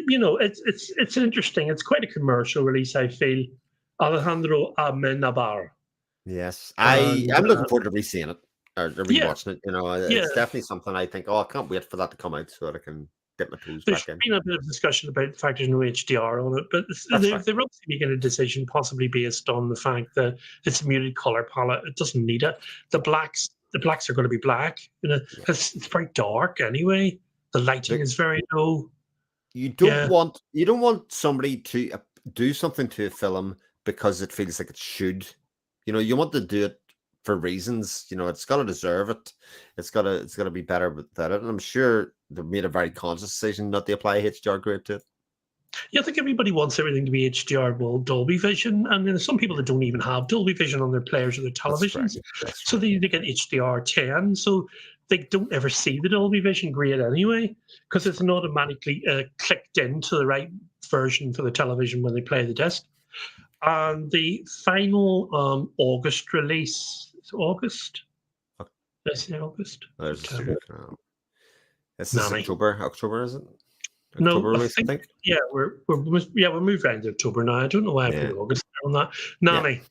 It's interesting. It's quite a commercial release, I feel. Alejandro Amenabar. Yes, And, I'm looking forward to re-seeing it or yeah, rewatching it. You know, yeah. it's definitely something I think. Oh, I can't wait for that to come out so that I can dip my toes There's back in. been a bit of discussion about the fact there's no HDR on it, but That's they're fine. obviously making a decision possibly based on the fact that it's a muted color palette. It doesn't need it. The blacks are going to be black, because it's very dark anyway. The lighting Look, is very low. you Yeah. don't want somebody to do something to a film because it feels like it should. You know, you want to do it for reasons. You know, it's got to deserve it. It's got to be better without it. And I'm sure they've made a very conscious decision not to apply HDR grade to it. Yeah, I think everybody wants everything to be HDR, well, Dolby Vision, and there's some people that don't even have Dolby Vision on their players or their televisions, so they get HDR 10, so they don't ever see the Dolby Vision grade anyway, because it's not automatically clicked into the right version for the television when they play the disc. And the final August release, it's August? Did I say August? There's this is Nanny. October, is it? No, October release, I think. Yeah, we're moved around to October now. I don't know why I put August on that. Nanny.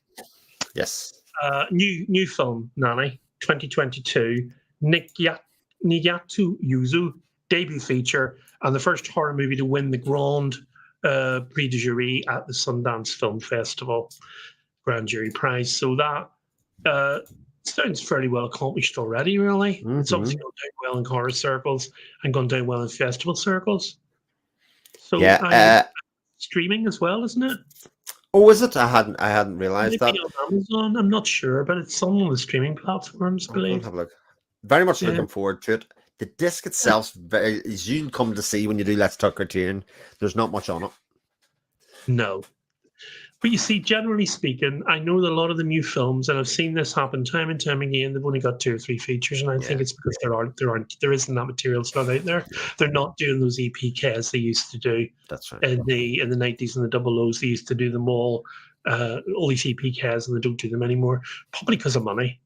Yes. New film, Nanny, 2022. Nigatu Yuzu, debut feature, and the first horror movie to win the Grand Prix de Jury at the Sundance Film Festival, Grand Jury Prize. So that sounds fairly well accomplished already, really. It's obviously gone down well in horror circles and gone down well in festival circles. So streaming as well, isn't it? Oh, is it? I hadn't realized that. On Amazon, I'm not sure, but it's on the streaming platforms, I believe. Have a look. Very much looking forward to it. The disc itself, as you come to see when you do Let's Talk Criterion, there's not much on it. No. But you see, generally speaking, I know that a lot of the new films, and I've seen this happen time and time again, they've only got 2 or 3 features, and I think it's because there isn't that material. It's not out there. They're not doing those EPKs they used to do. That's right. In the 90s and the 00s, they used to do them all these EPKs, and they don't do them anymore, probably because of money.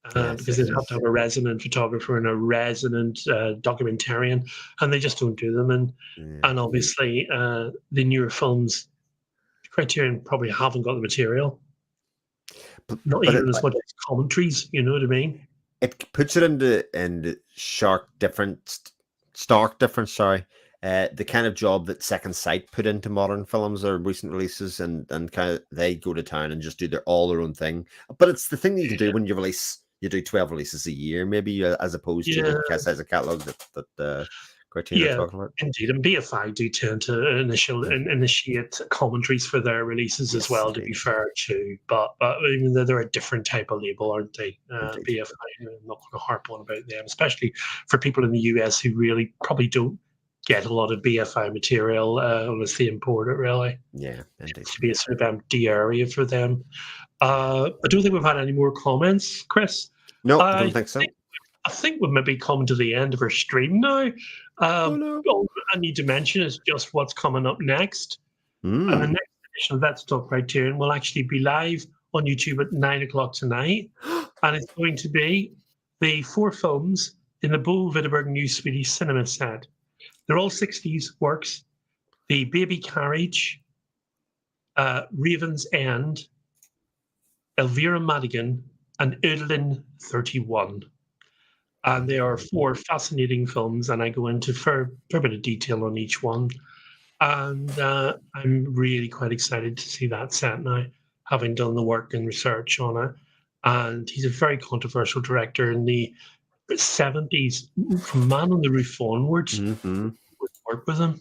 Because they'd have to have a resident photographer and a resident documentarian, and they just don't do them. And obviously, the newer films, Criterion probably haven't got the material. Not even as much as commentaries, you know what I mean? It puts it into stark difference. The kind of job that Second Sight put into modern films or recent releases, and kind of they go to town and just do their own thing. But it's the thing that you can do when you do 12 releases a year, maybe, as opposed to the size of catalog that Criterion are talking about. Indeed, and BFI do tend to initiate commentaries for their releases as well. To be fair, too, but even though they're a different type of label, aren't they? BFI, I'm not going to harp on about them, especially for people in the US who really probably don't get a lot of BFI material unless they import it. Really, indeed. It's to be a sort of empty area for them. I don't think we've had any more comments, Chris. No, I don't think so. I think we've maybe come to the end of our stream now. All I need to mention is just what's coming up next. And the next edition of Let's Talk Criterion will actually be live on YouTube at 9 o'clock tonight. And it's going to be the 4 films in the Bo Widerberg New Swedish Cinema set. They're all 60s works. The Baby Carriage, Raven's End, Elvira Madigan, and Ödlin 31. And they are 4 fascinating films, and I go into fair bit of detail on each one. And I'm really quite excited to see that set now, having done the work and research on it. And he's a very controversial director in the 70s, from Man on the Roof onwards. Would work with him.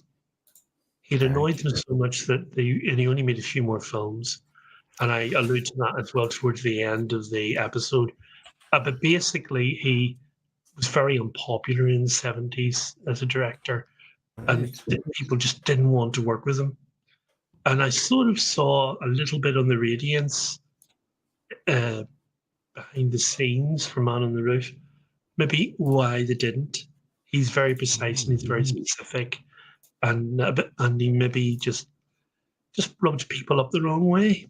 It annoyed them so much that he only made a few more films. And I allude to that as well towards the end of the episode. But basically, he was very unpopular in the 70s as a director, and people just didn't want to work with him. And I sort of saw a little bit on the Radiance behind the scenes for Man on the Roof, maybe why they didn't. He's very precise and he's very specific, and he maybe just rubbed people up the wrong way.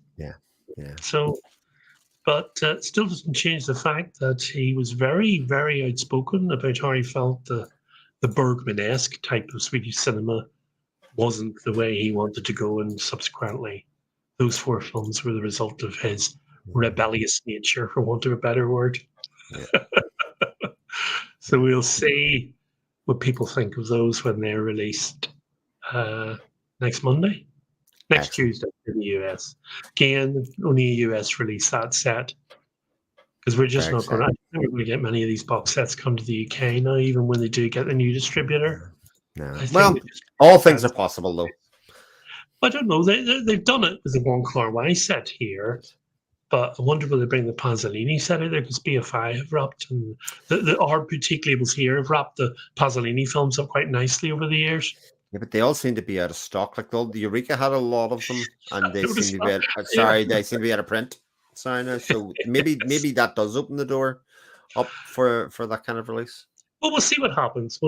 Yeah. So, but still doesn't change the fact that he was very, very outspoken about how he felt the Bergman-esque type of Swedish cinema wasn't the way he wanted to go, and subsequently those 4 films were the result of his rebellious nature, for want of a better word. Yeah. So we'll see what people think of those when they're released next Monday. Next Tuesday in the US. Again, only a US release, that set. Because we're just not going to get many of these box sets come to the UK now, even when they do get the new distributor. No. Well, all things are possible, though. I don't know. They've done it with the Wong Kar-wai set here, but I wonder will they bring the Pasolini set out there, because BFI have wrapped, and our boutique labels here have wrapped the Pasolini films up quite nicely over the years. Yeah, but they all seem to be out of stock. Like the Eureka had a lot of them, and they seem to be they seem to be out of print. Sorry, no. So maybe that does open the door up for that kind of release. Well, we'll see what happens.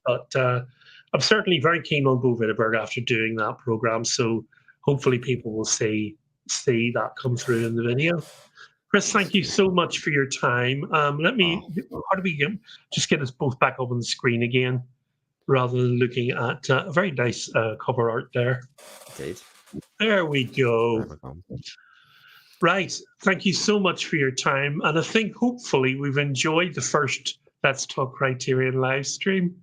But I'm certainly very keen on Bo Wittenberg after doing that program. So hopefully people will see that come through in the video. Chris, thank you so much for your time. How do we just get us both back up on the screen again, rather than looking at a very nice cover art there. Indeed. There we go. Right. Thank you so much for your time. And I think hopefully we've enjoyed the first Let's Talk Criterion live stream.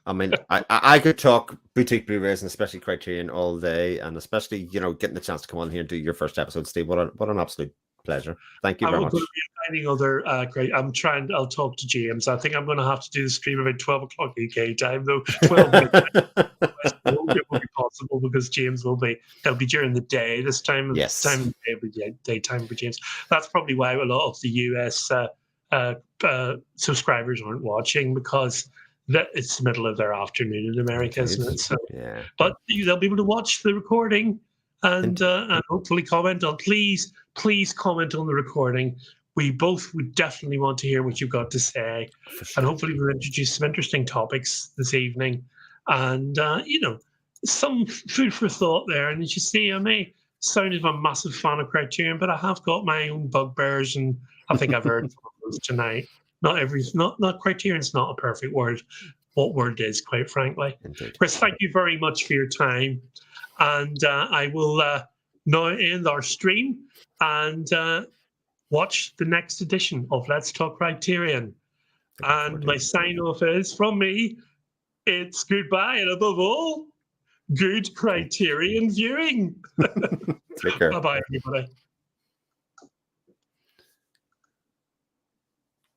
I mean, I could talk boutique Blu-rays and especially Criterion all day, and especially, getting the chance to come on here and do your first episode, Steve. What an absolute pleasure. Thank you very much. I'll talk to James. I think I'm going to have to do the stream about 12 o'clock UK time, though. 12 midnight. It won't be possible because James will be during the day this time. Yes. Time of the day will be daytime for James. That's probably why a lot of the US subscribers aren't watching, because it's the middle of their afternoon in America, isn't it? So, yeah. But they'll be able to watch the recording and hopefully comment on. Please comment on the recording. We both would definitely want to hear what you've got to say, and hopefully we'll introduce some interesting topics this evening, and some food for thought there. And as you see, I may sound as a massive fan of Criterion, but I have got my own bugbears, and I think I've heard some of those tonight. Not Criterion's not a perfect word. What word is, quite frankly. Indeed. Chris, thank you very much for your time, and I will now end our stream and watch the next edition of Let's Talk Criterion. And my sign-off is, from me, it's goodbye, and above all, good Criterion viewing. Take care. Bye-bye, everybody.